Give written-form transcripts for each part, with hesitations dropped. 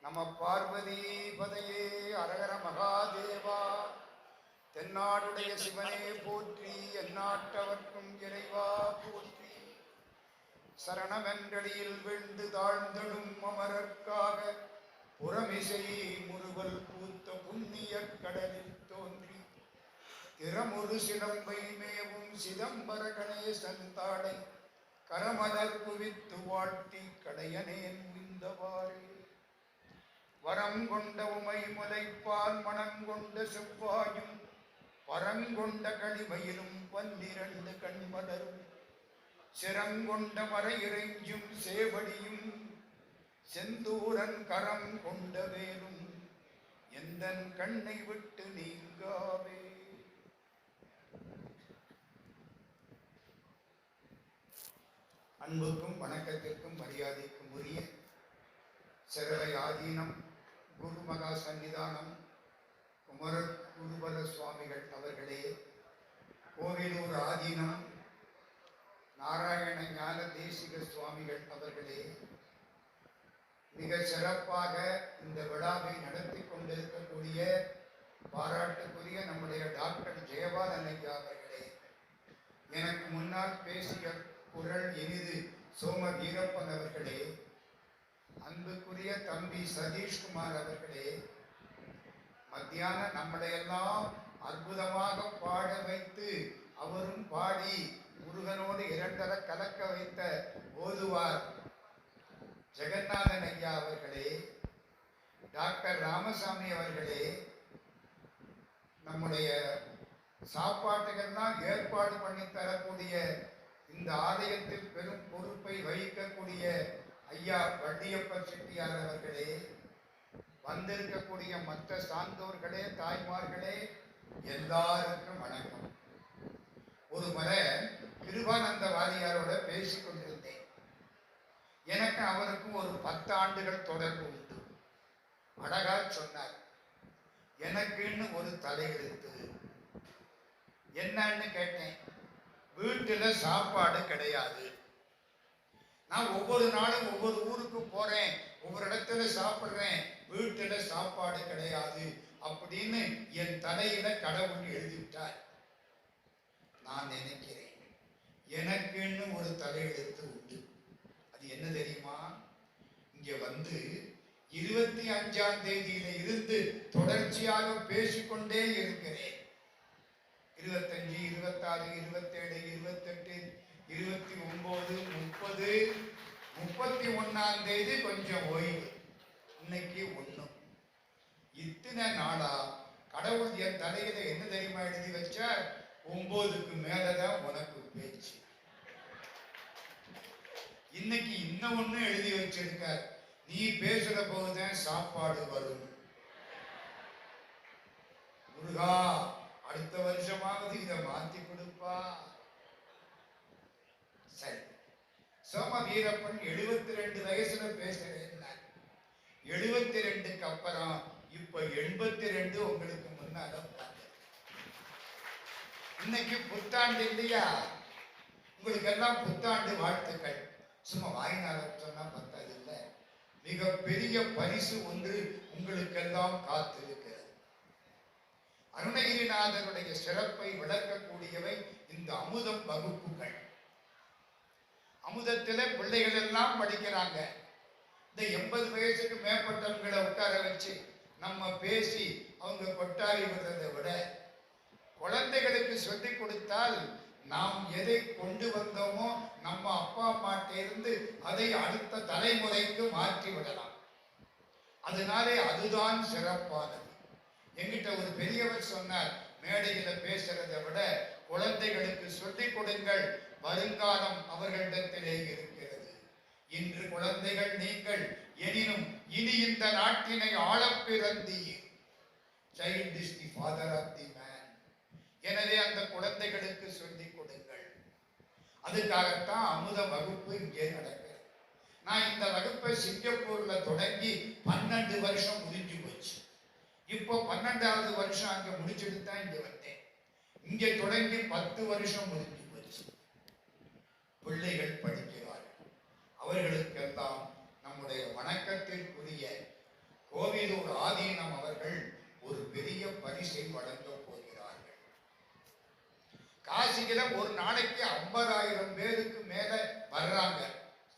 நம பார்வதி பதையே அரகர மகாதேவா. தென்னாடுடைய சிவனே போற்றி, எந்நாட்டவர்க்கும் இறைவா போற்றி. சரணமென்றடியில் விழுந்து தாழ்ந்தடும் அமரர்க்காக புறமிசை முறுவல் பூத்த புண்ணிய கடலில் தோன்றி திறமுறு சிலம்பை மேவும் சிதம்பர கணேசன் தாடை கரமலர் குவித்து வாழ்த்தி கடையனேன் முடிந்தவாறே. வரங்கொண்ட உமை முலைப்பால் மணங்கொண்ட செவ்வாயும் பரங்கொண்ட களிமையிலும் 12 கண்மலரும் சிறங்கொண்ட மறையிறைஞ்சும் சேவடியும் செந்தூரன் கரம் கொண்ட வேலும் எந்தன் கண்ணை விட்டு நீங்காவே. அன்புக்கும் வணக்கத்திற்கும் மரியாதைக்கும் உரிய சிறவை ஆதீனம் குரு மகா சன்னிதானம் குமர குருபர சுவாமிகள் அவர்களே, கோவிலூர் ஆதீனம் நாராயண ஞான தேசிக சுவாமிகள் அவர்களே, மிக சிறப்பாக இந்த விழாவை நடத்தி கொண்டிருக்கக்கூடிய பாராட்டுக்குரிய நம்முடைய டாக்டர் ஜெயபாலன் ஐயா அவர்களே, எனக்கு முன்னால் பேசிய குரல் இனிது சோம வீரப்பன் அவர்களே, அன்புக்குரிய தம்பி சதீஷ்குமார் அவர்களே, மத்தியானம் நம்மளையெல்லாம் அற்புதமாக பாட வைத்து அவரும் பாடி முருகனோடு 2 கலக்க வைத்த ஓதுவார் ஜெகநாதன் ஐயா அவர்களே, டாக்டர் ராமசாமி அவர்களே, நம்முடைய சாப்பாட்டுகள்லாம் ஏற்பாடு பண்ணி தரக்கூடிய இந்த ஆலயத்தில் பெரும் பொறுப்பை வகிக்கக்கூடிய ஐயா வள்ளியப்பன் செட்டியார் அவர்களே, வந்திருக்கக்கூடிய மற்ற சான்றோர்களே, தாய்மார்களே, எல்லாருக்கும் வணக்கம். ஒரு முறை கிருபானந்த வாரியாரோட பேசிக் கொண்டிருந்தேன். எனக்கு அவருக்கும் ஒரு 10 ஆண்டுகள் தொடர்பு உண்டு. அழகா சொன்னார், எனக்குன்னு ஒரு தலையெழுத்து. என்னன்னு கேட்டேன். வீட்டுல சாப்பாடு கிடையாது. நான் ஒவ்வொரு நாளும் ஒவ்வொரு ஊருக்கு போறேன், ஒவ்வொரு இடத்துல சாப்பிடுறேன், வீட்டுல சாப்பாடு கிடையாது அப்படின்னு என் தலையில கடவுள் எழுதிவிட்டார். நான் நினைக்கிறேன், எனக்குன்னு ஒரு தலையெழுத்து உண்டு. அது என்ன தெரியுமா? இங்க வந்து 25ஆம் தேதியில இருந்து தொடர்ச்சியாக பேசிக்கொண்டே இருக்கிறேன். 25, 26, 27, 28, 29, 30, 31ஆம் தேதி கொஞ்சம் ஓய்வு. இன்னைக்கு 1. இத்தனை நாளா கடவுள் என் தலையில என்ன தெரியுமா எழுதி வச்சா? 9க்கு மேலதான் உனக்கு பேச்சு. இன்னைக்கு இன்னும் ஒண்ணு எழுதி வச்சிருக்கார், நீ பேசுற போதுதான் சாப்பாடு வரும். முருகா, அடுத்த வருஷமாவது இதை மாத்தி கொடுப்பா. சரி, சோம வீரப்பன் 72 வயசுல பேசுறேன். 72க்கு அப்புறம் இப்ப 82 உங்களுக்கு முன்னால. இன்னைக்கு புத்தாண்டு இல்லையா? உங்களுக்கு எல்லாம் புத்தாண்டு வாழ்த்துக்கள். சும்மா வாய்நாள சொன்னா பத்தாது இல்ல, மிக பெரிய பரிசு ஒன்று உங்களுக்கெல்லாம் காத்திருக்கிறது. அருணகிரிநாதனுடைய சிறப்பை விளக்கக்கூடியவை இந்த அமுதம் வகுப்புகள். அமுதத்தில பிள்ளைகள் எல்லாம் படிக்கிறாங்க. இந்த 80 வயசுக்கு மேற்பட்டவங்களை உட்கார வச்சு நம்ம பேசி அவங்க கொட்டாரி விடுறதை விட குழந்தைகளுக்கு சொல்லிக் கொடுத்தால் நாம் எதை கொண்டு வந்தோமோ நம்ம அப்பா அம்மாட்ட இருந்து அதை அடுத்த தலைமுறைக்கு மாற்றி விடலாம். அதனாலே அதுதான் சிறப்பானது. என்கிட்ட ஒரு பெரியவர் சொன்னார், மேடையில பேசுறதை விட குழந்தைகளுக்கு சொல்லிக் கொடுங்கள், வருங்காலம் அவர்களிடத்திலே இருக்கிறது. இன்று குழந்தைகள் நீங்கள், எனினும் இனி இந்த நாட்டினை ஆளப் பிறந்தீர். Child is the father of the man. எனவே அந்த குழந்தைகளுக்கு சொல்லிக் கொடுங்கள். அதுக்காகத்தான் அமுத வகுப்பு இங்கே நடக்கிறது. நான் இந்த வகுப்பை சிங்கப்பூர்ல தொடங்கி 12 வருஷம் முடிஞ்சு போச்சு. இப்போ 12வது வருஷம் அங்க முடிச்சுட்டு தான் இங்க வந்தேன். இங்க தொடங்கி 10 வருஷம் முடிஞ்சு போச்சு. பிள்ளைகள் படிக்கிறார்கள். அவர்களுக்கெல்லாம் நம்முடைய வணக்கத்திற்குரிய காசியில ஒரு நாளைக்கு 50,000 பேருக்கு மேல வர்றாங்க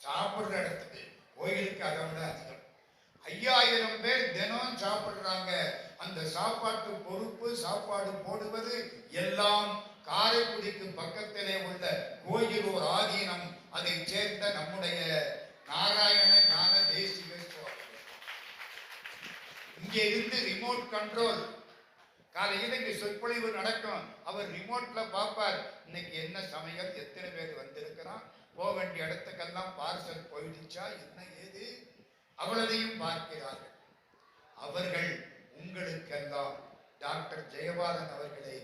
சாப்பிடுற இடத்துக்கு. கோயிலுக்கு அதை விட அதிகம். 5,000 பேர் தினம் சாப்பிடுறாங்க. அந்த சாப்பாட்டு பொறுப்பு, சாப்பாடு போடுவது எல்லாம் காரைக்குடிக்கு பக்கத்திலே உள்ள கோயிலூர் ஆதீனம், அதை சேர்ந்த நம்முடைய நாராயண ஞான தேசிக சுவாமி. இங்கே இருந்து ரிமோட் கண்ட்ரோல். காலையில் இங்க சொற்பொழிவு நடக்கும், அவர் ரிமோட்ல பார்ப்பார். இன்னைக்கு என்ன சமையல், எத்தனை பேர் வந்திருக்கிறான், போக வேண்டிய இடத்துக்கெல்லாம் பார்சல் போயிடுச்சா, என்ன ஏது, அவ்வளதையும் பார்க்கிறார்கள். அவர்கள் உங்களுக்கெல்லாம் டாக்டர் ஜெயபாலன் அவர்களை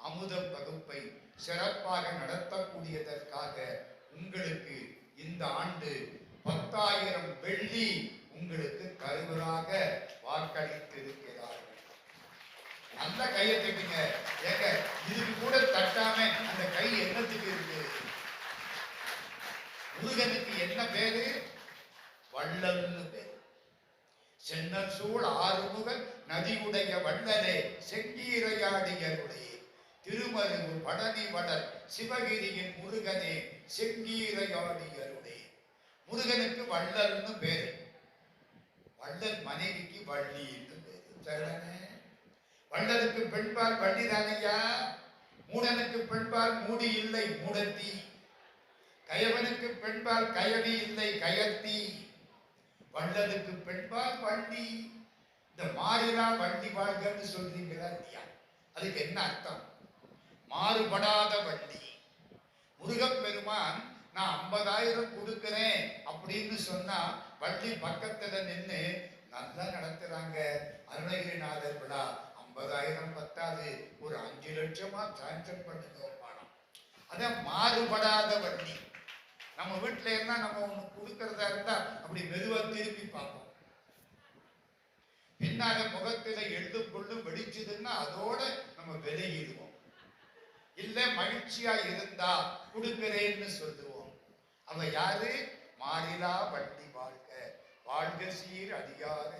அமுதம் வகுப்பை சிறப்பாக நடத்தக்கூடியதற்காக உங்களுக்கு இந்த ஆண்டு 10,000 வெள்ளி உங்களுக்கு தருவதாக வாக்களித்து இருக்கிறார்கள். நல்ல கையை தட்டுங்க. ஏங்க இதுக்கு கூட தட்டாம அந்த கை என்னத்துக்கு இருக்கு? முருகனுக்கு என்ன பேரு? வள்ளல்னு பேரு. சென்னல் சூழ் ஆறுமுகன் நதியுடைய வள்ளலே செங்கீரையாடியருடைய திருமருகு பழனி வளர் சிவகிரியின் முருகனே செங்கீரையாடியருடைய. முருகனுக்கு வள்ளல்னு பேரு. வள்ளல் மனைவிக்கு வள்ளின்னு பேரு. சரிதானே? வள்ளலுக்கு பெண்பால் வள்ளி தானையா. மூடனுக்கு பெண்பால் மூடி இல்லை, மூடத்தி. கயவனுக்கு பெண்பால் கயவி இல்லை, கயத்தி. வள்ளலுக்கு பெண்பால் வள்ளி. இந்த மாறிலா வள்ளி வாழ்கன்னு சொல்றீங்களா இல்லையா? அதுக்கு என்ன அர்த்தம்? மாறுபடாத வள்ளி. முருகப்பெருமான் நான் 50,000 கொடுக்கிறேன் அப்படின்னு சொன்னா வள்ளி பக்கத்துல நின்று நல்லா நடத்துறாங்க. அருணகிரிநாதர் விழா 50,000 பத்தாது, ஒரு 5 லட்சமா சாங்ஷன் பண்ணுங்க பணம். அதான் மாறுபடாத வள்ளி. நம்ம வீட்டுல என்ன நம்ம ஒண்ணு கொடுக்கறதா இருந்தா அப்படி மெதுவா திருப்பி பார்ப்போம். பின்னால முகத்துல எள்ளு கொள்ளு வெடிச்சதுன்னா அதோட நம்ம விலகிடுவோம். இல்ல மகிழ்ச்சியா இருந்தா கொடுக்கிறேன்னு சொல்லுவோம். அவ யாரு? மாறிலா வள்ளி வாழ்க, வாழ்க சீர் அதிகார.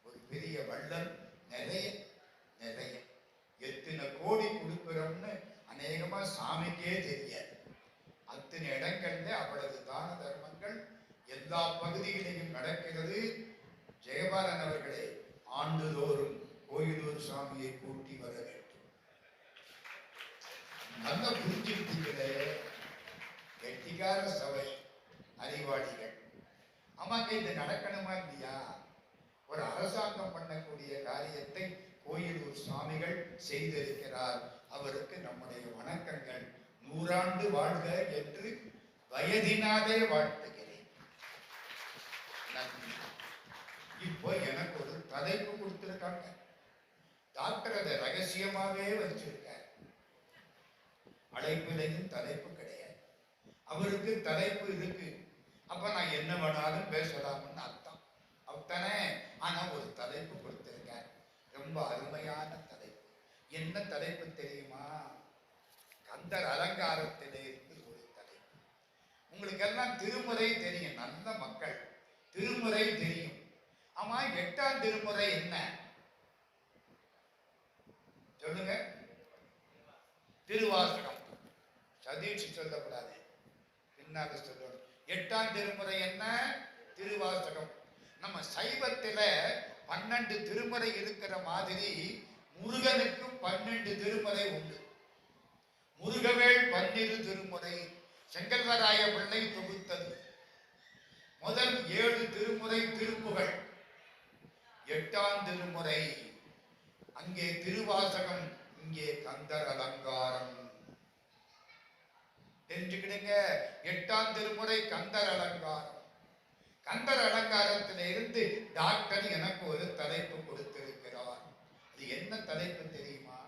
ஒரு பெரிய வள்ளல் நிறைய நிறைய எத்தனை கோடி கொடுக்கிறோம்னு அநேகமா சாமிக்கே தெரியாது. அத்தனை இடங்கள்ல அவ்வளவு தான தர்மங்கள் எல்லா பகுதிகளிலும் நடக்கிறது. ஜெயபாலன் அவர்களே, ஆண்டுதோறும் கோயிலூர் சாமியை கூட்டி வர வேண்டும். நல்ல புரிஞ்சுக்கிட்டீங்களே, கெட்டிக்கார சபை அறிவாளிகள். ஆமாங்க, இது நடக்கணுமா இல்லையா? ஒரு அரசாங்கம் பண்ணக்கூடிய காரியத்தை கோயிலூர் சுவாமிகள் செய்திருக்கிறார். அவருக்கு நம்முடைய வணக்கங்கள். 100 ஆண்டு வாழ்க என்று வயதினாலே வாழ்த்துகிறேன். இப்போ எனக்கு ஒரு தலைப்பு கொடுத்திருக்காங்க. டாக்டர் அதை ரகசியமாவே வச்சிருக்க. அழைப்பிலையும் தலைப்பு கிடையாது. அவருக்கு தலைப்பு இருக்கு. அப்ப நான் என்ன வேணாலும் பேசலாம்னு அர்த்தம். அப்படித்தானே? ஆனா ஒரு தலைப்பு கொடுத்திருக்கார். ரொம்ப அருமையான தலைப்பு. என்ன தலைப்பு தெரியுமா? கந்தர் அலங்காரத்திலே இருந்து ஒரு தலைப்பு. உங்களுக்கு எல்லாம் திருமுறை தெரியும். நல்ல மக்கள் திருமுறை தெரியும். ஆமா, 8ஆம் திருமுறை என்ன சொல்லுங்க? திருவாசகம். சதீஷ் சொல்லக்கூடாது, பின்னால சொல்லணும். 8ஆம் திருமுறை என்ன? திருவாசகம். நம்ம சைவத்தில 12 திருமுறை இருக்கிற மாதிரி முருகனுக்கு 12 திருமுறை உண்டு. முருகவேள் 12 திருமுறை செங்கல்வராய பிள்ளை தொகுத்தது. முதல் 7 திருமுறை திருப்புகழ். 8ஆம் திருமுறை அங்கே திருவாசகம், இங்கே கந்தர் அலங்காரம். தெரிஞ்சுக்கிடுங்க. 8ஆம் திருமுறை கந்தர் அலங்காரம். கந்தர் அலங்காரத்தில இருந்து டாக்டர் எனக்கு ஒரு தலைப்பு கொடுத்திருக்கிறார். அது என்ன தலைப்பு தெரியுமா?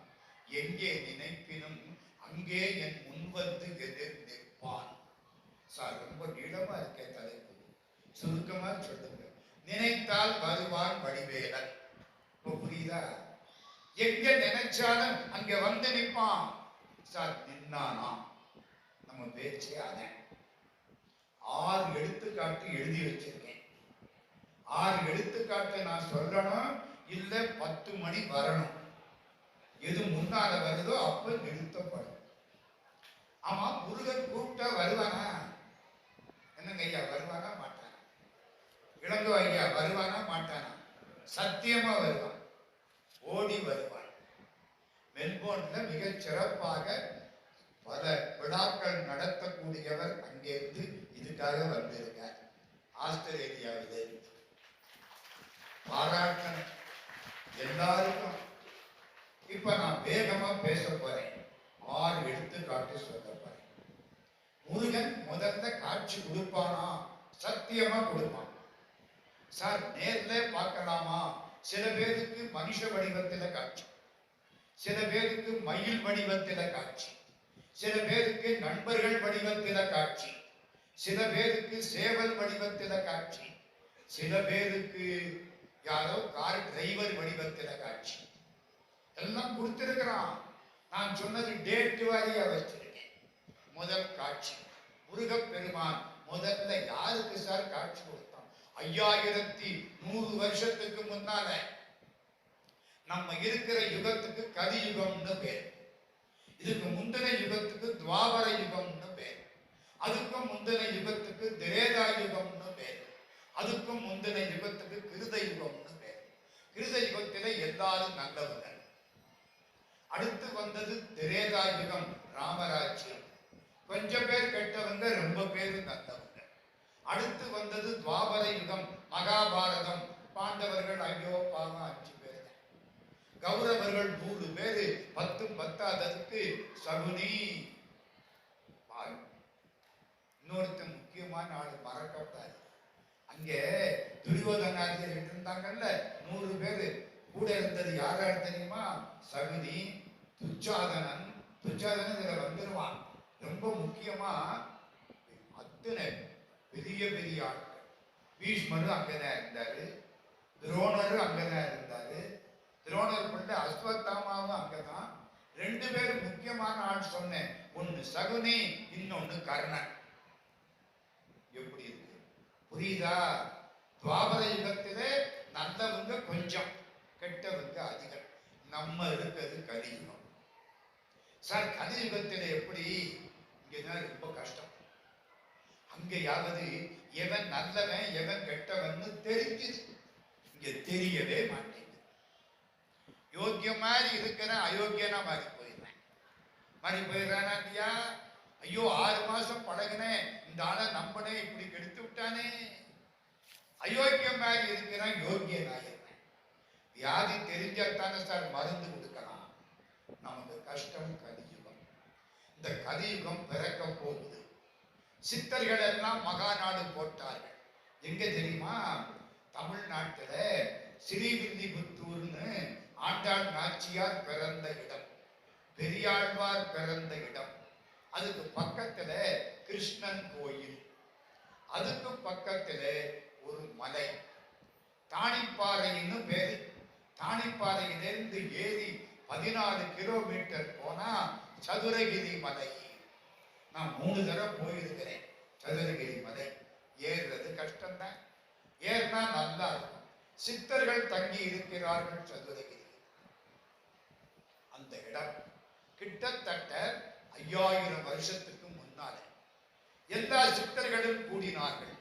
எங்கே நினைப்பினும் அங்கே என் முன்வந்து எதிர் நிற்பான். சார், ரொம்ப நீளமா இருக்க தலைப்பு, சுருக்கமா சொல்லுங்க. நினைத்தால் வருவான் வடிவேலன். புரியுதா? எங்க நினைச்சாலும் அங்க வந்து நிற்பான். சார், நின்னானா? நம்ம பேச்சே அதான். 6 எடுத்துக்காட்டு எழுதி வச்சிருக்கேன். 6 எடுத்துக்காட்டு நான் சொல்லணும், இல்ல 10 மணி வரணும். எது முன்னால வருதோ அப்ப நிறுத்தப்படும். ஆமா, முருகன் கூப்பிட்டா வருவானா? என்னங்க ஐயா, வருவானா மாட்டானா? இளங்கோ ஐயா, வருவானா மாட்டானா? சத்தியமா வருவான், ஓடி வருவான். மெல்போர்ன்ல மிக சிறப்பாக பல விழாக்கள் நடத்தக்கூடியவர் அங்கிருந்து இதுக்காக வந்திருக்கார். ஆஸ்திரேலியாவிலே பாராட்டணும் எல்லாருக்கும். இப்ப நான் வேகமா பேச போறேன், 6 எடுத்துக்காட்டு சொல்ல போறேன். முருகன் முதல்ல காட்சி கொடுப்பானா? சத்தியமா கொடுப்பான். சார் நேர்ல பார்க்கலாமா? சில பேருக்கு மனுஷ வடிவத்தில காட்சி, சில பேருக்கு மயில் வடிவத்தில காட்சி, சில பேருக்கு நண்பர்கள் வடிவத்தில காட்சி, சில பேருக்கு சேவல் வடிவத்தில காட்சி, சில பேருக்கு யாரோ கார் டிரைவர் வடிவத்தில காட்சி. எல்லாம் கொடுத்திருக்கிறான். நான் சொன்னது டேட் வாரியா வச்சிருக்கேன். முதல் காட்சி முருகப்பெருமான் முதல்ல யாருக்கு சார் காட்சி கொடுத்தான்? 5100 வருஷத்துக்கு முன்னால. நம்ம இருக்கிற யுகத்துக்கு கலியுகம்னு பேர், இதுக்கு முந்தின யுகத்துக்கு துவாபர யுகம்னு பேர், அதுக்கும் முந்தின யுகத்துக்கு திரேதா யுகம்னு பேர், அதுக்கும் முந்தின யுகத்துக்கு கிருத யுகம்னு பேர். கிருத யுகத்திலே எல்லாரும் நல்லவங்க. அடுத்து வந்தது திரேதா யுகம், ராமராஜ்யம். கொஞ்சம் பேர் கெட்டவங்க, ரொம்ப பேர் நல்லவங்க. அடுத்து வந்தது துவாபர யுகம், மகாபாரதம். பாண்டவர்கள் ஐயோ பாவம் 5 பேர், கௌரவர்கள் 100 பேரு, 10 பத்தாததுக்கு சகுனி. இன்னொருத்த முக்கியமான ஆளு மறக்கப்பட்டாரு. அங்கே துரியோதனாதிகள் இருந்தாங்கல்ல, 100 பேரு. கூட இருந்தது யாரா தெரியுமா? சகுனி, துச்சாதனன். துச்சாதனன் இதுல வந்துருவான். ரொம்ப முக்கியமா அத்தனை பெரிய பெரிய ஆட்கள். பீஷ்மரும் அங்கதான் இருந்தாரு, துரோணரும் அங்கதான் இருந்தாரு, துரோணர் பிள்ளை அஸ்வத்தாமாவும் அங்கதான். 2 பேரும் முக்கியமான ஆள் சொன்னேன். ஒன்னு சகுனி, இன்னொன்னு கர்ணன். எப்படி இருக்கு புரியுதா? துவாபர யுகத்திலே நல்லவங்க கொஞ்சம், கெட்டவங்க அதிகம். நம்ம இருக்கிறது கலியுகம். சார் கலியுகத்திலே எப்படி? இங்கதான் ரொம்ப கஷ்டம். அங்கேயாவது எவன் நல்லவன் எவன் கெட்டவன் தெரிஞ்சுது, இங்க தெரியவே மாட்டேங்குது. யோக்கிய மாதிரி இருக்கிற அயோக்கியனா மாறி போயிடுறானா இல்லையா? ஐயோ 6 மாசம் பழகினேன், இந்த ஆளை நம்பனே, இப்படி கெடுத்து விட்டானே. அயோக்கியம் மாதிரி இருக்கிறான், யோக்கியனாயிருந்தேன். வியாதி தெரிஞ்சாத்தானே சார் மருந்து கொடுக்கலாம். நமக்கு கஷ்டம் கலியுகம். இந்த கலியுகம் பிறக்க போகுது. சித்தர்கள் எல்லாம் மகாநாடு போட்டார்கள். எங்க தெரியுமா? தமிழ்நாட்டுல ஸ்ரீவில்லிபுத்தூர்னு ஆண்டாள் நாச்சியார் பிறந்த இடம், பெரியாழ்வார் பிறந்த இடம். அதுக்கு பக்கத்துல கிருஷ்ணன் கோயில், அதுக்கு பக்கத்துல ஒரு மலை தாணிப்பாறைன்னு பேரு. தாணிப்பாறையிலிருந்து ஏறி 14 கிலோமீட்டர் போனா சதுரகிரி மலை. நான் 3 தடவை போயிருக்கிறேன் சதுரகிரி மலை. ஏறுறது கஷ்டம்தான், ஏறினா நல்லா இருக்கும். சித்தர்கள் தங்கி இருக்கிறார்கள் சதுரகிரி. அந்த இடம் கிட்டத்தட்ட 5000 வருஷத்துக்கு முன்னால எல்லா சித்தர்களும் கூடினார்கள்.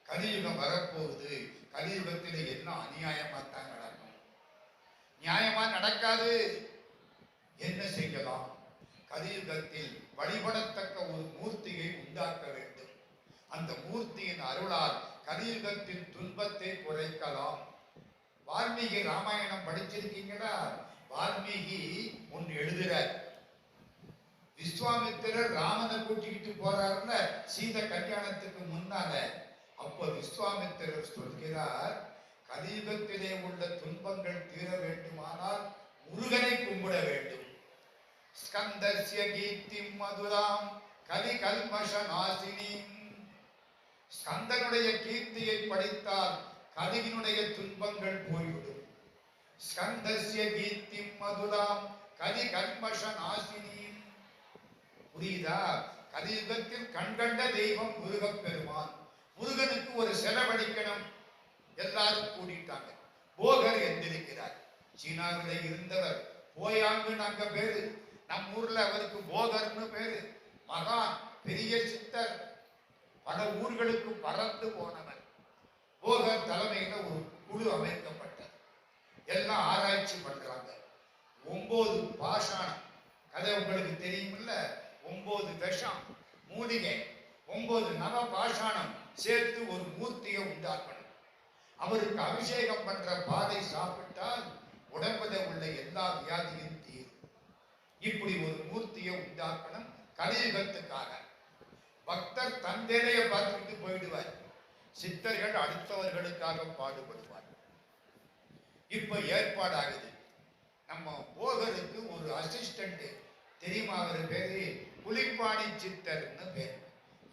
கலியுகம் வரப்போகுது, கலியுகத்தில் எல்லாம் அநியாயமாத்தான் நடக்கும், நியாயமா நடக்காது. என்ன செய்யலாம்? கலியுகத்தில் வழிபடத்தக்க ஒரு மூர்த்தியை உண்டாக்க வேண்டும். அந்த மூர்த்தியின் அருளால் கலியுகத்தின் துன்பத்தை குறைக்கலாம். வால்மீகி ராமாயணம் படிச்சிருக்கீங்களா? வால்மீகி ஒன்று எழுதுறார். விஸ்வாமித்திரர் ராமனை கூட்டிக்கிட்டு போறாருல சீத கல்யாணத்துக்கு முன்னால. அப்ப விஸ்வாமித்திரர் சொல்கிறார், கலியுகத்திலே உள்ள துன்பங்கள் தீர வேண்டுமானால் முருகனை கும்பிட வேண்டும். ஸ்கந்தஸ்ய கீர்த்திம் மதுராம் கலி கல்மஷ நாசினீம். ஸ்கந்தனுடைய கீர்த்தியை படித்தால் கலியினுடைய துன்பங்கள் போய்விடும். ஸ்கந்தஸ்ய கீர்த்திம் மதுராம் கலி கல்மஷ நாசினீம். புரியுதா? கலியுகத்தில் கண்கண்ட தெய்வம் முருகப்பெருமான். முருகனுக்கு ஒரு செலவழிக்கணும். எல்லாரும் கூடிட்டாங்க. போகர் எந்திருக்கிறார். சீனாவிலே இருந்தவர் போயாங்குன்னு அங்க பேரு. நம்ம ஊர்ல அவருக்கு போகர்னு பேரு. மகான், பெரிய சித்தர், பல ஊர்களுக்கு பறந்து போனவர். போகர் தலைமையில ஒரு குழு அமைக்கப்பட்டது. எல்லாம் ஆராய்ச்சி பண்றாங்க. 9 பாஷாணம், கதை உங்களுக்கு தெரியுமில்ல, 9 விஷம் மூலிகை, 9 நவ பாஷாணம் சேர்த்து ஒரு மூர்த்தியை உண்டாக்கணும். அவருக்கு அபிஷேகம் பண்ற பாதை சாப்பிட்டால் உடம்புல உள்ள எல்லா வியாதியும் தீரும். இப்படி ஒரு மூர்த்தியை உண்டாக்கணும் கலியுகத்துக்காக. பக்தர் தன் வேலையை பார்த்துக்கிட்டு போயிடுவார், சித்தர்கள் அடுத்தவர்களுக்காக பாடுபடுவார். இப்ப ஏற்பாடாகுது. நம்ம போகருக்கு ஒரு அசிஸ்டன்ட் தெரியுமா? அவர் பேரு புலிப்பாணி சித்தர்னு பேர்.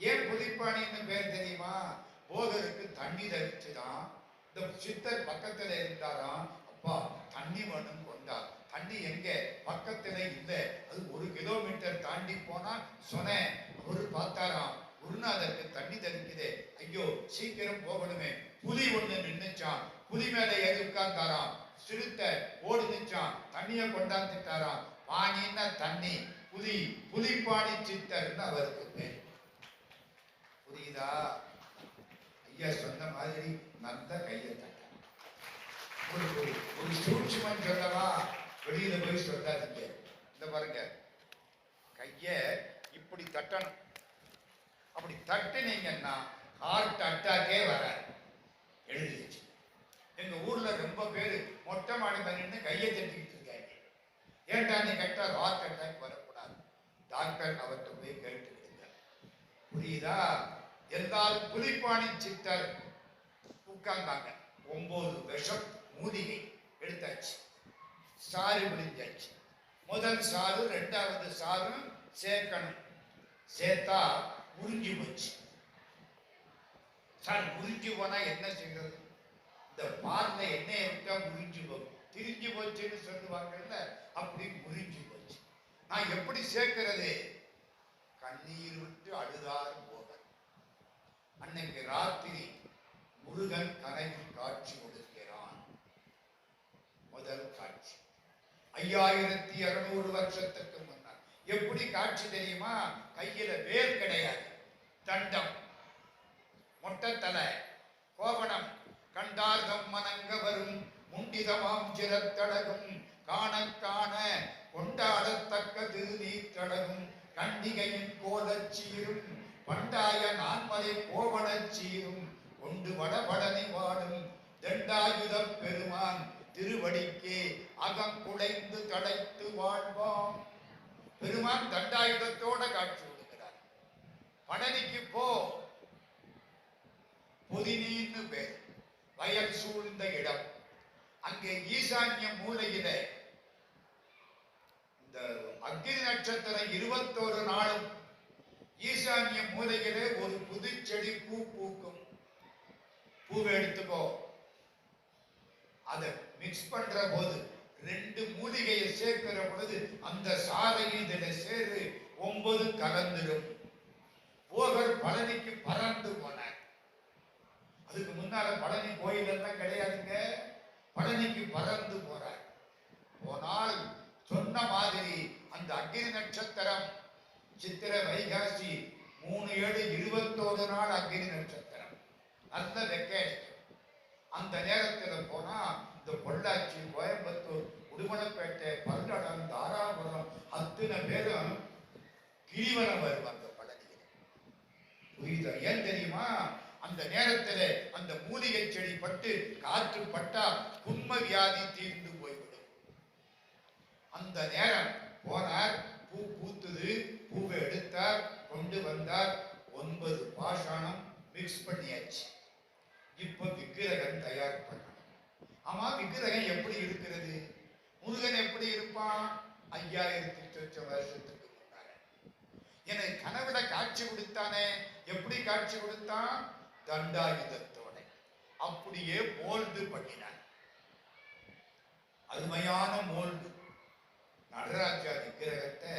ஏன் புலிப்பாணின்னு பேர் தெரியுமா? போகருக்கு தண்ணி தரிச்சுதான். இந்த சித்தர் பக்கத்துல இருந்தாராம். அப்பா தண்ணி வேணும் கொண்டா. தண்ணி எங்க? பக்கத்துல இல்ல, அது 1 கிலோமீட்டர் தாண்டி போனா சொன்ன. அவரு பார்த்தாராம், குருநாதருக்கு தண்ணி தரிக்குதே, ஐயோ சீக்கிரம் போகணுமே. புலி ஒண்ணு நின்னுச்சான், புலி மேல ஏறி உட்கார்ந்தாராம். சிறுத்தை ஓடி நிச்சான், தண்ணிய கொண்டாந்துட்டாராம். பாணின்னா தண்ணி, புலி, புலிப்பாணி சித்தர்னு அவருக்கு பேர். புரியுதா? ஐயா சொன்ன மாதிரி நல்ல கையை தட்ட. ஒரு சூட்சுமம் சொல்லவா? வெளியில போய் சொல்லாதீங்க. இந்த பாருங்க, கைய இப்படி தட்டணும். அப்படி தட்டுனீங்கன்னா ஹார்ட் அட்டாக்கே வராது. எழுதிச்சு. எங்க ஊர்ல ரொம்ப பேரு மொட்டை மாடி நின்று கையை தட்டிக்கிட்டு இருக்காங்க. ஏன்டா நீ கேட்டா ஹார்ட் அட்டாக் வரக்கூடாது. டாக்டர் அவர்கிட்ட போய் கேட்டுக்கிடுங்க. புரியுதா? எல்லாரும் புலிப்பாணி சித்தர் உட்கார்ந்தாங்க. 9 விஷம் மூலிகை எடுத்தாச்சு, சாறு பிடிஞ்சாச்சு. முதல் சாறு, 2வது சாரும் சேர்க்கணும். சேர்த்தா முறிஞ்சு போச்சு. சார் முறிஞ்சு போனா என்ன செய்யறது? இந்த பால்ல எண்ணெயை விட்டா முறிஞ்சு போகும். திரிஞ்சு போச்சுன்னு சொல்லுவாங்கல்ல, அப்படி முறிஞ்சு போச்சு. நான் எப்படி சேர்க்கிறது? கண்ணீர் விட்டு அழுதார் போகர். அன்னைக்கு ராத்திரி முருகன் கனவில் காட்சி கொடுக்கிறான். முதல் காட்சி 5600 வருஷத்துக்கு முன்னால். எப்படி காட்சி தெரியுமா? கையில வேல் கிடையாது, தண்டம், மொட்டத்தலை, கோவணம், கண்டார்தம் மனங்க வரும் முண்டிதமாம் சிரத்தடகும் காண காண கொண்டாடத்தக்கது நீர்த்தடகும் கண்டிகையின் கோலச்சீரும் பண்டாய நான்மலை கோவணச்சீரும் கொண்டு வடபடனை வாடும் தண்டாயுத பெருமான் திருவடிக்கே அகங்குடைந்து தடைத்து வாழ்வாம். பெருமான் தண்டாயுதத்தோட காட்சி கொடுக்கிறார். பழனிக்கு போ, பொதினின்னு பேர், வயல் சூழ்ந்த இடம். அங்கே ஈசான்ய மூலையில இந்த அக்னி நட்சத்திரம் 21 நாளும் ஈசான்ய மூலையிலே ஒரு புது செடி பூ பூக்கும். பூவை எடுத்துக்கோ. அதை மிக்ஸ் பண்ற போது 2 மூலிகையை சேர்க்கிற பொழுது அந்த சாரையும் இதில் சேரு 9 கலந்துடும். போகர் பழனிக்கு பறந்து போனார். அதுக்கு முன்னால பழனி கோயில் எல்லாம் கிடையாதுங்க. பழனிக்கு பறந்து போறார். போனால் சொன்ன மாதிரி அந்த அக்னி நட்சத்திரம் சித்திரை வைகாசி 3/7 நாள் அக்னி நட்சத்திரம் நல்ல வெக்கையடிக்கும். அந்த நேரத்தில் போனா இந்த பொள்ளாச்சி, கோயம்புத்தூர், உடுமலைப்பேட்டை, பல்லடம், தாராபுரம் அத்தனை பேரும் கிரிவலம் வருவாங்க பழனியில். புரியுதா? ஏன் தெரியுமா? அந்த நேரத்தில் அந்த மூலிகை செடி பட்டு காற்று பட்டா புண்ம வியாதி தீர்ந்து போய்விடும். அந்த நேரம் போனார். பூ பூத்துது. பூவை எடுத்தார், கொண்டு வந்தார். 9 பாஷாணம் மிக்ஸ் பண்ணியாச்சு. இப்ப விக்கிரகம் தயார் பண்ணணும். ஆமா, விக்கிரகம் எப்படி இருக்கிறது? முருகன் எப்படி இருப்பான்? 5800 வருஷத்துக்கு முன்னால எனக்கு கனவுல காட்சி கொடுத்தானே. எப்படி காட்சி கொடுத்தான்? தண்டாயுதத்தோட அப்படியே மோல்டு பண்ணினான். அருமையான மோல்டு. நடராஜா விக்கிரகத்தை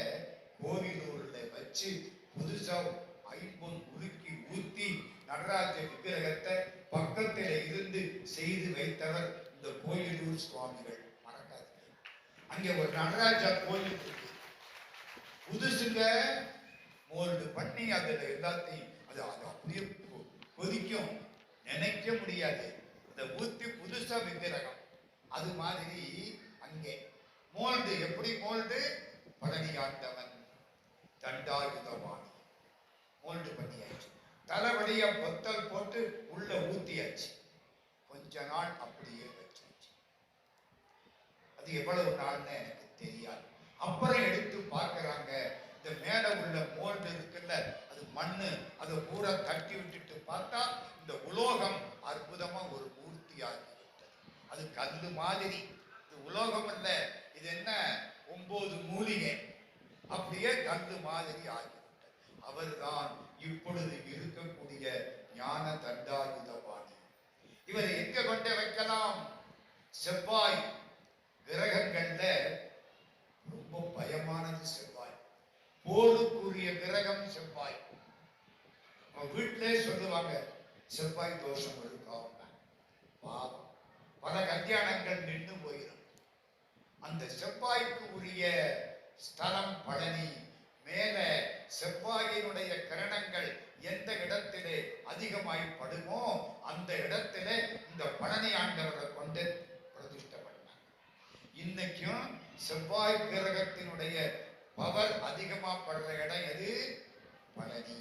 கோவிலூர்ல வச்சு புதுசா ஐம்பொன் உருக்கி ஊத்தி நடராஜ விக்கிரகத்தை பக்கத்தில் இருந்து செய்து வைத்தவர் இந்த கோயிலூர் சுவாமிகள். மறக்காது. அங்கே ஒரு நடராஜா கோயில் இருக்கு, புதுசுங்க, மோல்டு பண்ணி அதுல எல்லாத்தையும் அது அது அப்படியே கொதிக்கும், நினைக்க முடியாது. அதை ஊத்தி புதுசா விக்கிரகம். அது மாதிரி அங்கே மோல்டு எப்படி மோல்டு, பழனியாண்டவன் தண்டாயுதவாணி மோல்டு பண்ணியாச்சு. தலைவலிய பொத்தல் போட்டு உள்ள ஊத்தியாச்சு. கொஞ்ச நாள் அப்படியே வச்சாச்சு. அது எவ்வளவு நாள்னு எனக்கு தெரியாது. அப்புறம் எடுத்து பார்க்கறாங்க, இந்த மேல உள்ள மோல்டு இருக்குல்ல, அது மண்ணு, அதை பூரா தட்டி விட்டுட்டு பார்த்தா இந்த உலோகம் அற்புதமா ஒரு மூர்த்தி ஆகிவிட்டது. அது கல்லு மாதிரி. இது உலோகம் அல்ல, இது என்ன 9 மூலிகை, அப்படியே கல்லு மாதிரி ஆகிவிட்டது. அவர்தான் இப்பொழுது இருக்கக்கூடிய ஞான தண்டாயுதபாணி. இவர் எங்க கொண்டு வைக்கலாம்? செவ்வாய் கிரகங்கள்ல ரொம்ப பயமானது செவ்வாய், போருக்குரிய கிரகம் செவ்வாய். வீட்டிலே சொல்லுவாங்க செவ்வாய் தோஷம் இருக்கா, பாவம், பல கல்யாணங்கள் நின்று போயிடும். அந்த செவ்வாய்க்கு உரிய ஸ்தலம் பழனி. மேல செவ்வாயினுடைய கிரணங்கள் எந்த இடத்திலே அதிகமாய் படுமோ அந்த இடத்திலே இந்த பழனி ஆண்டவரை கொண்டு பிரதிஷ்டை பண்ணாங்க. இன்னைக்கும் செவ்வாய் கிரகத்தினுடைய பவர் அதிகமா படுற இடம் எது? பழனி.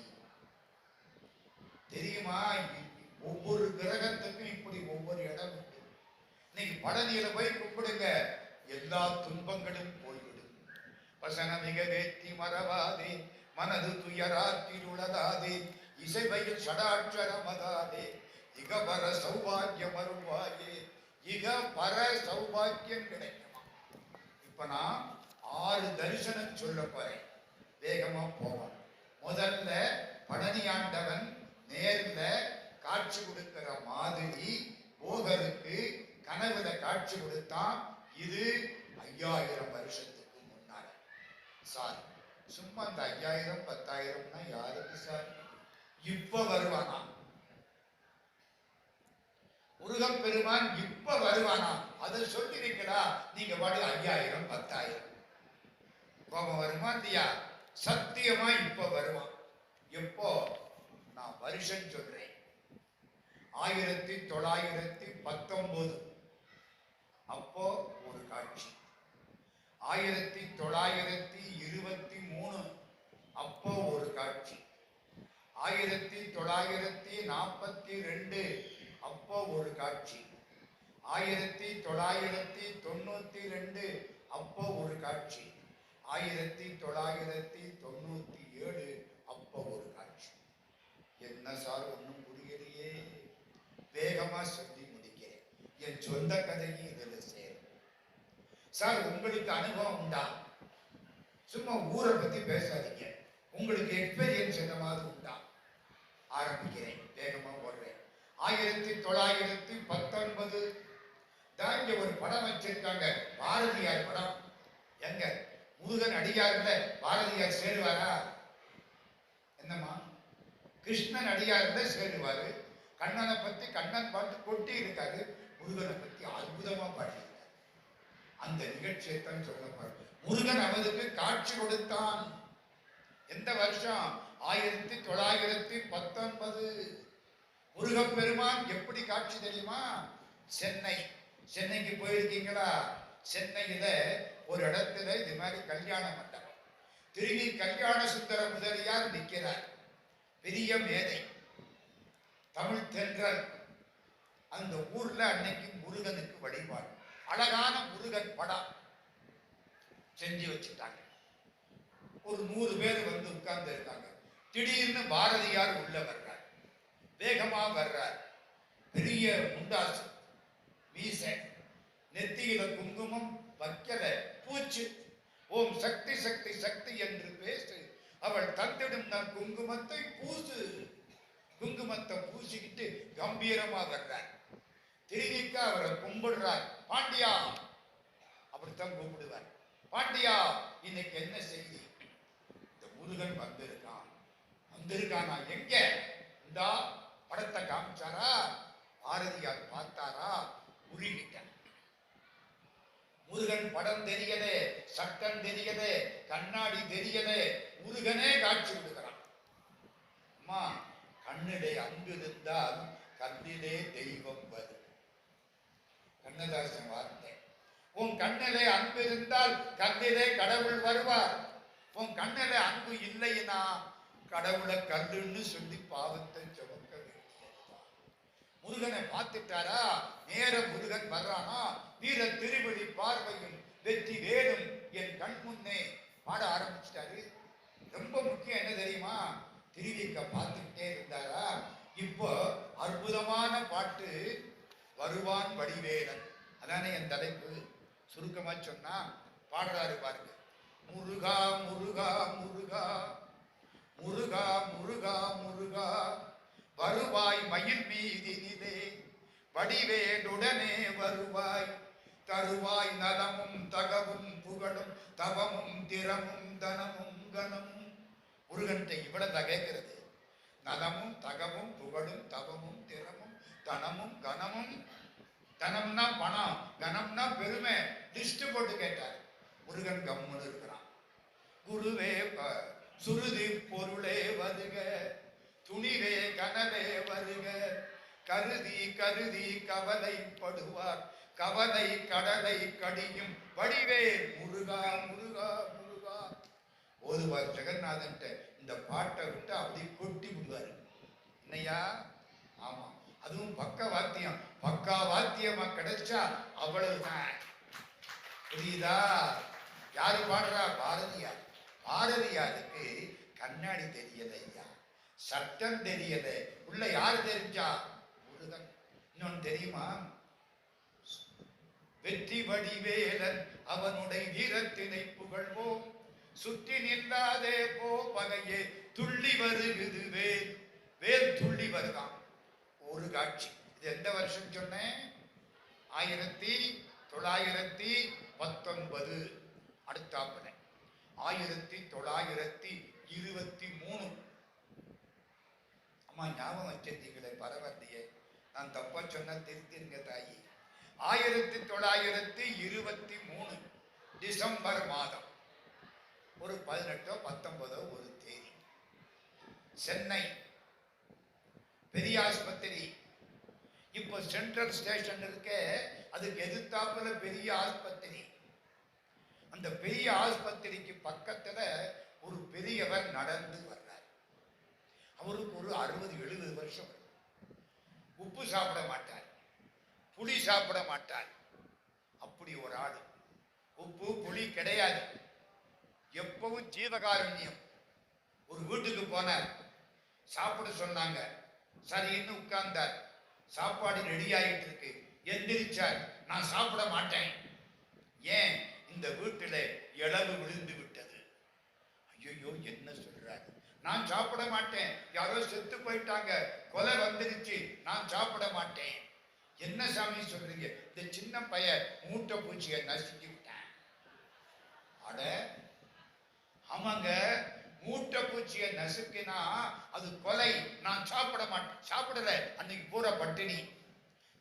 தெரியுமா? ஒவ்வொரு கிரகத்துக்கும் இப்படி ஒவ்வொரு இடம் உண்டு. இன்னைக்கு பழனியில போய் கும்பிடுங்க, எல்லா துன்பங்களும் போய்விடும். வசன மிக வேத்தி மறவாதே, மனது துயராற்றிருளதாதே, இசைவையில் சடாட்சரமதாதே, இக பர சௌபாகியம் அருள்வாயே. இக பர சௌபாகியம் கிடைக்குமா? இப்ப நான் 6 தரிசனம் சொல்ல போறேன், வேகமா போவோம். முதல்ல பழனி ஆண்டவன் நேர்ல காட்சி கொடுக்கிற மாதிரி போகருக்கு கனவுல காட்சி கொடுத்தான். இது 5000 வருஷத்துக்கு முன்னால. சார் சும்மா இந்த 5000 10,000னா யாருக்கு சார்? இப்ப வருவானா முருகப்பெருமான்? இப்ப வருவானா? அதை சொல்லிருக்கா நீங்க பாடு 5000 10,000 கோபம் வருமா இல்லையா? சத்தியமா இப்ப வருவான். எப்போ? நான் வருஷம் சொல்றேன், 1919. அப்போ ஒரு காட்சி. 1923 அப்போ ஒரு காட்சி. 1942 அப்போ ஒரு காட்சி. 1992 அப்போ ஒரு காட்சி. 1997 அப்போ ஒரு காட்சி. என்ன சார் ஒன்றும் புரியலையே? வேகமா சொல்லி முடிக்கிறேன். என் சொந்த கதையும் இதில் சேரும். சார் உங்களுக்கு அனுபவம் உண்டா? சும்மா ஊரை பத்தி பேசாதீங்க, உங்களுக்கு எக்ஸ்பீரியன்ஸ் என்ன மாதிரி உண்டா? ஆரம்பிக்கிறேன், வேகமா போடுறேன். 1919 தான் இங்க ஒரு படம் வச்சிருக்காங்க, பாரதியார் படம். எங்க முருகன் அடியார்ல பாரதியார் சேருவாரா? என்னம்மா? கிருஷ்ணன் அடியார்ல சேருவாரு. கண்ணனை பத்தி கண்ணன் பாட்டு கொட்டி இருக்காரு, முருகனை பத்தி அற்புதமா பாடியிருக்காரு. அந்த நிகழ்ச்சியை தான் சொல்லப்பாரு. முருகன் அவருக்கு காட்சி கொடுத்தான். எந்த வருஷம்? 1919. முருகப்பெருமான் எப்படி காட்சி தெரியுமா? சென்னை. சென்னைக்கு போயிருக்கீங்களா? சென்னையில ஒரு இடத்துல இது மாதிரி கல்யாண மண்டபம். திரும்பி கல்யாண சுந்தர முதலியார் நிற்கிறார், பெரிய மேதை, தமிழ் தென்றல். அந்த ஊர்ல அன்னைக்கு முருகனுக்கு வழிபாடு. அழகான முருகன் படம் செஞ்சு வச்சுட்டாங்க. ஒரு 100 பேர் வந்து உட்கார்ந்து இருக்காங்க. திடீர்னு பாரதியார் உள்ள வர்றார், வேகமா வர்றார். பெரிய முண்டாசு, மீசை, நெத்தியில குங்குமம் வைக்கல, பூச்சு. ஓம் சக்தி சக்தி சக்தி என்று பேசு, அவள் தந்திடும் நான் குங்குமத்தை பூசு. குங்குமத்தை பூசிக்கிட்டு கம்பீரமா வர்றார். திருவிக்க அவரை கும்பிடுறார். பாண்டியா, அப்படித்தான் கூப்பிடுவார். பாண்டியா, இன்னைக்கு என்ன செய்தி? இந்த முருகன் வந்திருக்கான். வந்திருக்கானா? எங்க? இந்த படத்தை காமிச்சாரா? பாரதியார் பார்த்தாரா? உருகிட்டார். முருகன் படம் தெரியலே, சட்டம் தெரியலே, கண்ணாடி தெரியலே, முருகனே காட்சி விடுகிறான். அம்மா, கண்ணிலே அன்பு இருந்தால் கண்ணிலே தெய்வம் வரும். கண்ணதாசன் வார்த்தை. உன் கண்ணிலே அன்பு இருந்தால் கண்ணிலே கடவுள் வருவார். உன் கண்ணிலே அன்பு இல்லைன்னா கடவுளை கல்லுன்னு சொல்லி பாவத்தை சுமக்க வேண்டியதுதான். முருகனை பார்த்துட்டாரா, நேர முருகன் வர்றானா, வீர திருவடி பார்வையும் வெற்றி வேலும் என் கண் முன்னே பாட ஆரம்பிச்சிட்டாரு. ரொம்ப முக்கியம் என்ன தெரியுமா, திருவிக்க பார்த்துக்கிட்டே இருந்தாரா. இப்போ அற்புதமான பாட்டு, வருவான் வடிவேலன். அதானே என் தலைப்பு. சுருக்கமா சொன்னா பாடுறாரு பாருங்க. முருகா முருகா முருகா முருகா முருகா முருகா வருவாய் மயில் மீதினிலே, வடிவேலுடனே வருவாய், தருவாய் நலமும் தகவும் புகழும் தவமும் திறமும் தனமும் கனமும். முருகன்ட்ட இவ்வளவு கேட்கிறது. நலமும் தகவும் புகழும் தவமும் திறமும் தனமும் கனமும். தனம்னா பணம், கனம்னா பெருமை. லிஸ்ட் போட்டு கேட்டார். முருகன் கம்முன்னு இருக்கிறான். குருவே சுருதி பொருளே வருக, துணிவே கனவே வருக, கருதி கருதி கவலைப்படுவார், கவலை கடலை கடியும் வடிவே முருகா முருகா முருகா. ஓதுவார் ஜெகநாதன் இந்த பாட்டை விட்டு அப்படி கொட்டி விடுவார். என்னையா? ஆமா, அதுவும் பக்க வாத்தியம். பக்கா வாத்தியமா கிடைச்சா அவ்வளவுதான். புரியுதா? யாரு பாடுறா? பாரதியார். பாரதியாருக்கு கண்ணாடி தெரியல ஐயா, சட்டம் தெரியல. உள்ள யாரு தெரிஞ்சா? முருகன். இன்னொன்னு தெரியுமா? வெற்றி வடிவேலன் அவனுடைய வீரத்தினை புகழ்வோம், சுற்றி நில்லாதே போ பகையே துள்ளி வருகுது வேல். வேல் துள்ளி வருதான். ஒரு காட்சி. இது எந்த வருஷம் சொன்னேன்? 1919. அடுத்தாப்புல 1923. அம்மா ஞாபகம் வச்சிருந்தீங்களே, பரவாயில்லையே. நான் தப்பா சொன்னா திருத்திருங்க தாயி. 1923 டிசம்பர் மாதம் ஒரு 18 19 ஒரு தேதி, சென்னை பெரிய ஆஸ்பத்திரி. இப்போ சென்ட்ரல் ஸ்டேஷன் இருக்க, அதுக்கு எதிர்த்தாப்புல பெரிய ஆஸ்பத்திரி. அந்த பெரிய ஆஸ்பத்திரிக்கு பக்கத்துல ஒரு பெரியவர் நடந்து வர்றார். அவருக்கு ஒரு 60-70 வருஷம். உப்பு சாப்பிட மாட்டார், புளி சாப்பிட மாட்டார். அப்படி ஒரு ஆடு. உப்பு புளி கிடையாது, எப்பவும் ஜீவகாருண்யம். ஒரு வீட்டுக்கு போனார், சாப்பிட சொன்னாங்க. சரின்னு உட்கார்ந்தார். சாப்பாடு ரெடி ஆகிட்டு இருக்கு. எந்திரிச்சார். நான் சாப்பிட மாட்டேன். ஏன்? இந்த வீட்டுல இளவு விழுந்து விட்டது. ஐயோ, என்ன சொல்றாரு? நான் சாப்பிட மாட்டேன். யாரோ செத்து போயிட்டாங்க, கொலை வந்துருச்சு, நான் சாப்பிட மாட்டேன். என்ன சாமி சொல்றீங்க? இந்த சின்ன பையன் மூட்டை பூச்சியை நசுக்கி விட்டேன். அட ஆமாங்க, மூட்டை பூச்சியை நசுக்கினா அது கொலை. நான் சாப்பிட மாட்டேன். சாப்பிடல. அன்னைக்கு பூரா பட்டினி.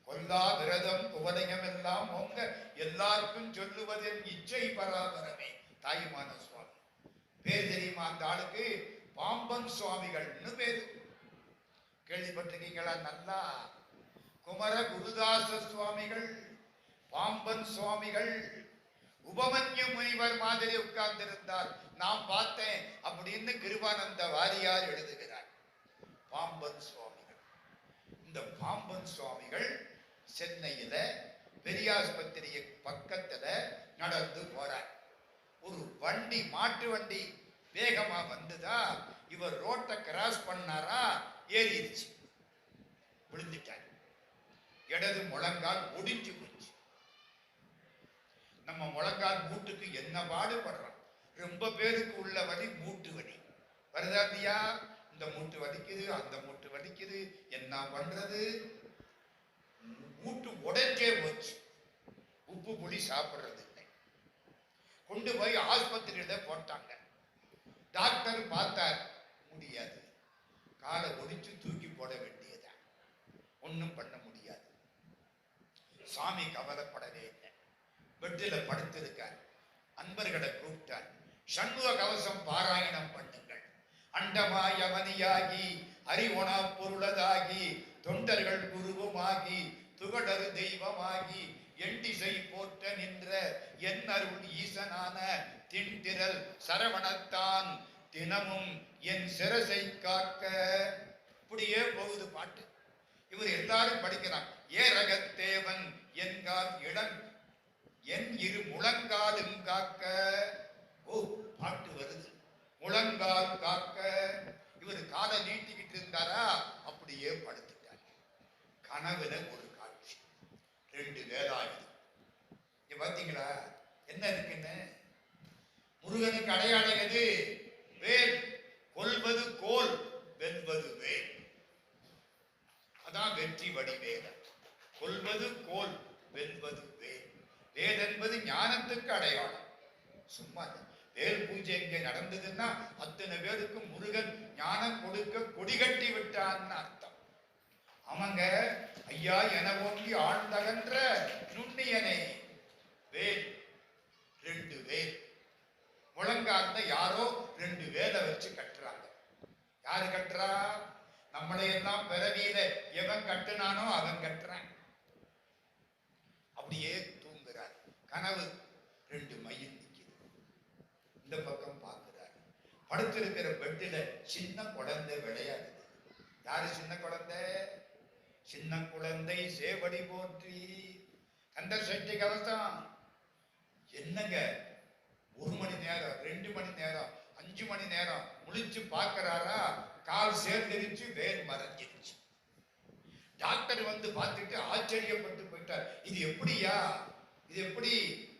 கொல்லா விரதம் குவலயம் எல்லாம் உங்க எல்லாருக்கும் சொல்லுவதின் இச்சை பராபரமே. தாயுமான சுவாமி பேர் தெரியுமா அந்த ஆளுக்கு? பாம்பன் சுவாமிகள்னு பேரு. கேள்விப்பட்டிருக்கீங்களா? நல்லா. குமர குருதாச சுவாமிகள், பாம்பன் சுவாமிகள், உபமன்யு முனிவர் மாதிரி உட்கார்ந்திருந்தார். நான் பார்த்தேன் அப்படின்னு கிருபானந்த வாரியார் எழுதுகிறார். பாம்பன் சுவாமிகள். இந்த பாம்பன் சுவாமிகள் சென்னையில பெரியாஸ்பத்திரி பக்கத்துல நடந்து போறார். ஒரு வண்டி, மாட்டு வண்டி வேகமா வந்துதா. இவர் ரோட்டை கிராஸ் பண்ணாரா, ஏறிடுச்சு, விழுந்துட்டார். இடது முழங்கால் ஒடிஞ்சு போச்சு. நம்ம முழங்கால் மூட்டுக்கு என்ன பாடுபடுறோம். ரொம்ப பேருக்கு உள்ள வலி மூட்டு வலி. வருதா இல்லையா? இந்த மூட்டு வலிக்குது, அந்த மூட்டு வலிக்குது, என்ன பண்றது? மூட்டு உடைஞ்சே போச்சு. உப்பு புளி சாப்பிடுறது இல்லை. கொண்டு போய் ஆஸ்பத்திரியில போட்டாங்க. டாக்டர் பார்த்தார், முடியாது. காலை ஒடிச்சு தூக்கி போட வேண்டியதான், ஒன்னும் பண்ண முடியாது. சாமி கவலைப்படவே இல்லை. பெட்டில படுத்திருக்கார். அன்பர்களை கூப்பிட்டார். சண்முக கவசம் பாராயணம் பண்ணுங்கள். அண்டமாய் அவனியாகி அறிவொணா பொருளதாகி தொண்டர்கள் குருவுமாகி துகளறு தெய்வமாகி எண்டிசை போற்ற நின்ற என் அருள் ஈசனான திண்டிரல் சரவணத்தான் தினமும் என் சிரசை காக்க. இப்படியே போகுது பாட்டு. இவர் எல்லாரும் படிக்கிறான். ஏரகத்தேவன் என்கால் இடம் என் இரு முழங்காலும் காக்க. ஓ, பாட்டு வருது. முழங்கால் காக்க. இவர் காலை நீட்டிக்கிட்டு இருந்தாரா, அப்படியே படுத்துட்டார். கனவுல ஒரு காட்சி. 2 வேலாயுதம். பாத்தீங்களா என்ன இருக்குன்னு? முருகனுக்கு அடையாளம் எது? வேல். கொல்வது கோல், வெல்வது வேல். அதான் வெற்றி வடிவேலன். கொல்வது கோல், வெல்வது வேல். வேல் என்பது ஞானத்துக்கு அடையாளம். சும்மா வேல் பூஜை இங்கே நடந்ததுன்னா அத்தனை பேருக்கு முருகன் ஞானம் கொடுக்க கொடிகட்டி விட்டான்னு அர்த்தம். அவங்க ஐயா என ஓங்கி ஆழ்ந்தகன்ற நுண்ணியனே. வேல், 2 வேல். முழங்கார்ந்த யாரோ 2 வேலை வச்சு கட்டுறாங்க. யாரு கட்டுறா? நம்மளையெல்லாம் பிறவியில எவன் கட்டுனானோ அவன் கட்டுறான். அப்படியே தூங்குறார். கனவு 2 மயில் நிற்குது. இந்த பக்கம் பார்க்கிறார். படுத்திருக்கிற பெட்டில சின்ன குழந்தை விளையாடுது. யாரு சின்ன குழந்தை? சின்ன குழந்தை சேவடி போற்றி. கந்த சஷ்டி கவசம். என்னங்க 1 மணி நேரம், 2 மணி நேரம், 5 மணி நேரம் முழிச்சு பார்க்கிறாரா, கால் சேர்ந்துருச்சு, வேல் மறைஞ்சிருச்சு. டாக்டர் வந்து பார்த்துட்டு ஆச்சரியப்பட்டு போயிட்டார். இது எப்படியா? இது எப்படி?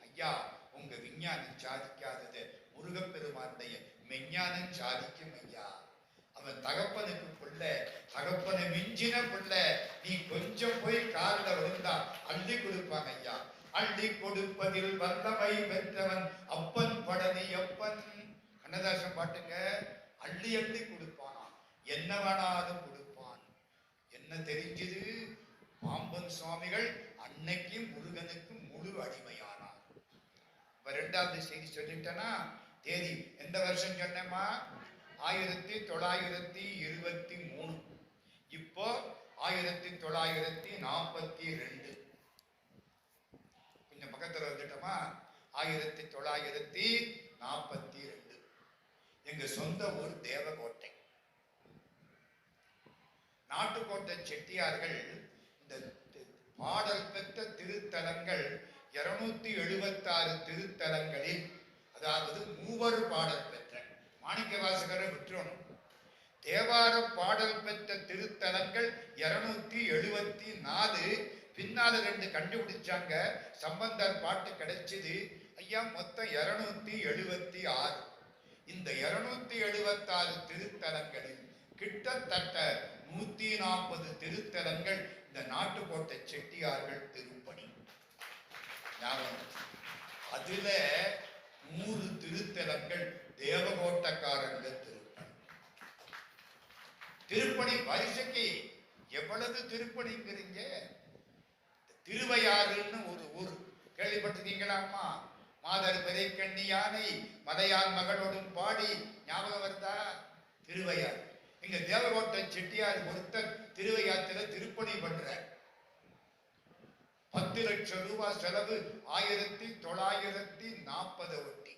ஐயா, உங்க விஞ்ஞானம் சாதிக்காதது முருகப்பெருமானுடைய மெஞ்ஞானம் சாதிக்கும் ஐயா. அவன் தகப்பனுக்கு பிள்ளை, தகப்பனை மிஞ்சின பிள்ளை. நீ கொஞ்சம் போய் காலில் விழுந்தா அள்ளி கொடுப்பான் ஐயா. அள்ளி கொடுப்பதில் வல்லமை பெற்றவன் அப்பன் படனி அப்பன். கண்ணதாசன் பாட்டுங்க. அள்ளி அள்ளி கொடுப்பானா, என்ன வேணாலும் கொடுப்பான். என்ன தெரிஞ்சது? பாம்பன் சுவாமிகள் அன்னைக்கு முருகனுக்கு முழு அடிமையானார். இப்ப 2வது செய்தி சொல்லிட்டேனா? தேதி எந்த வருஷம் சொன்னேமா? 1923. இப்போ 1942. கொஞ்சம் பக்கத்துல வந்துட்டோமா? 1942. எங்க சொந்த ஊர் தேவகோட்டை. நாட்டுக்கோட்டை செட்டியார்கள் இந்த பாடல் பெற்ற திருத்தலங்கள் 276 திருத்தலங்களில், அதாவது 3 பாடல் பெற்ற, மாணிக்க வாசகரை விட்டுறணும், தேவார பாடல் பெற்ற திருத்தலங்கள் 274. பின்னால 2 கண்டுபிடிச்சாங்க. சம்பந்தர் பாட்டு கிடைச்சது ஐயா. மொத்தம் 276. இந்த 276 திருத்தலங்களில் கிட்டத்தட்ட 140 திருத்தலங்கள் இந்த நாட்டுக்கோட்டை செட்டியார்கள் திருப்பணி. அதுல 100 திருத்தலங்கள் தேவகோட்டக்காரங்க திருப்பணி. திருப்பணி வரிசைக்கு எவ்வளவு திருப்பணிங்கிறீங்க? திருவையாறுன்னு ஒரு ஊர் கேள்விப்பட்டிருக்கீங்களாமா? மாதர் பெரை கண்ணி யானை மலையான் மகளோடும் பாடி. ஞாபகம் வருதா? திருவையாறு. இங்க தேவகோட்டை செட்டியார் ஒருத்தர் திருவையாத்துல திருப்பணி பண்ற. 10 லட்சம் ரூபாய் செலவு. 1940 ஒட்டி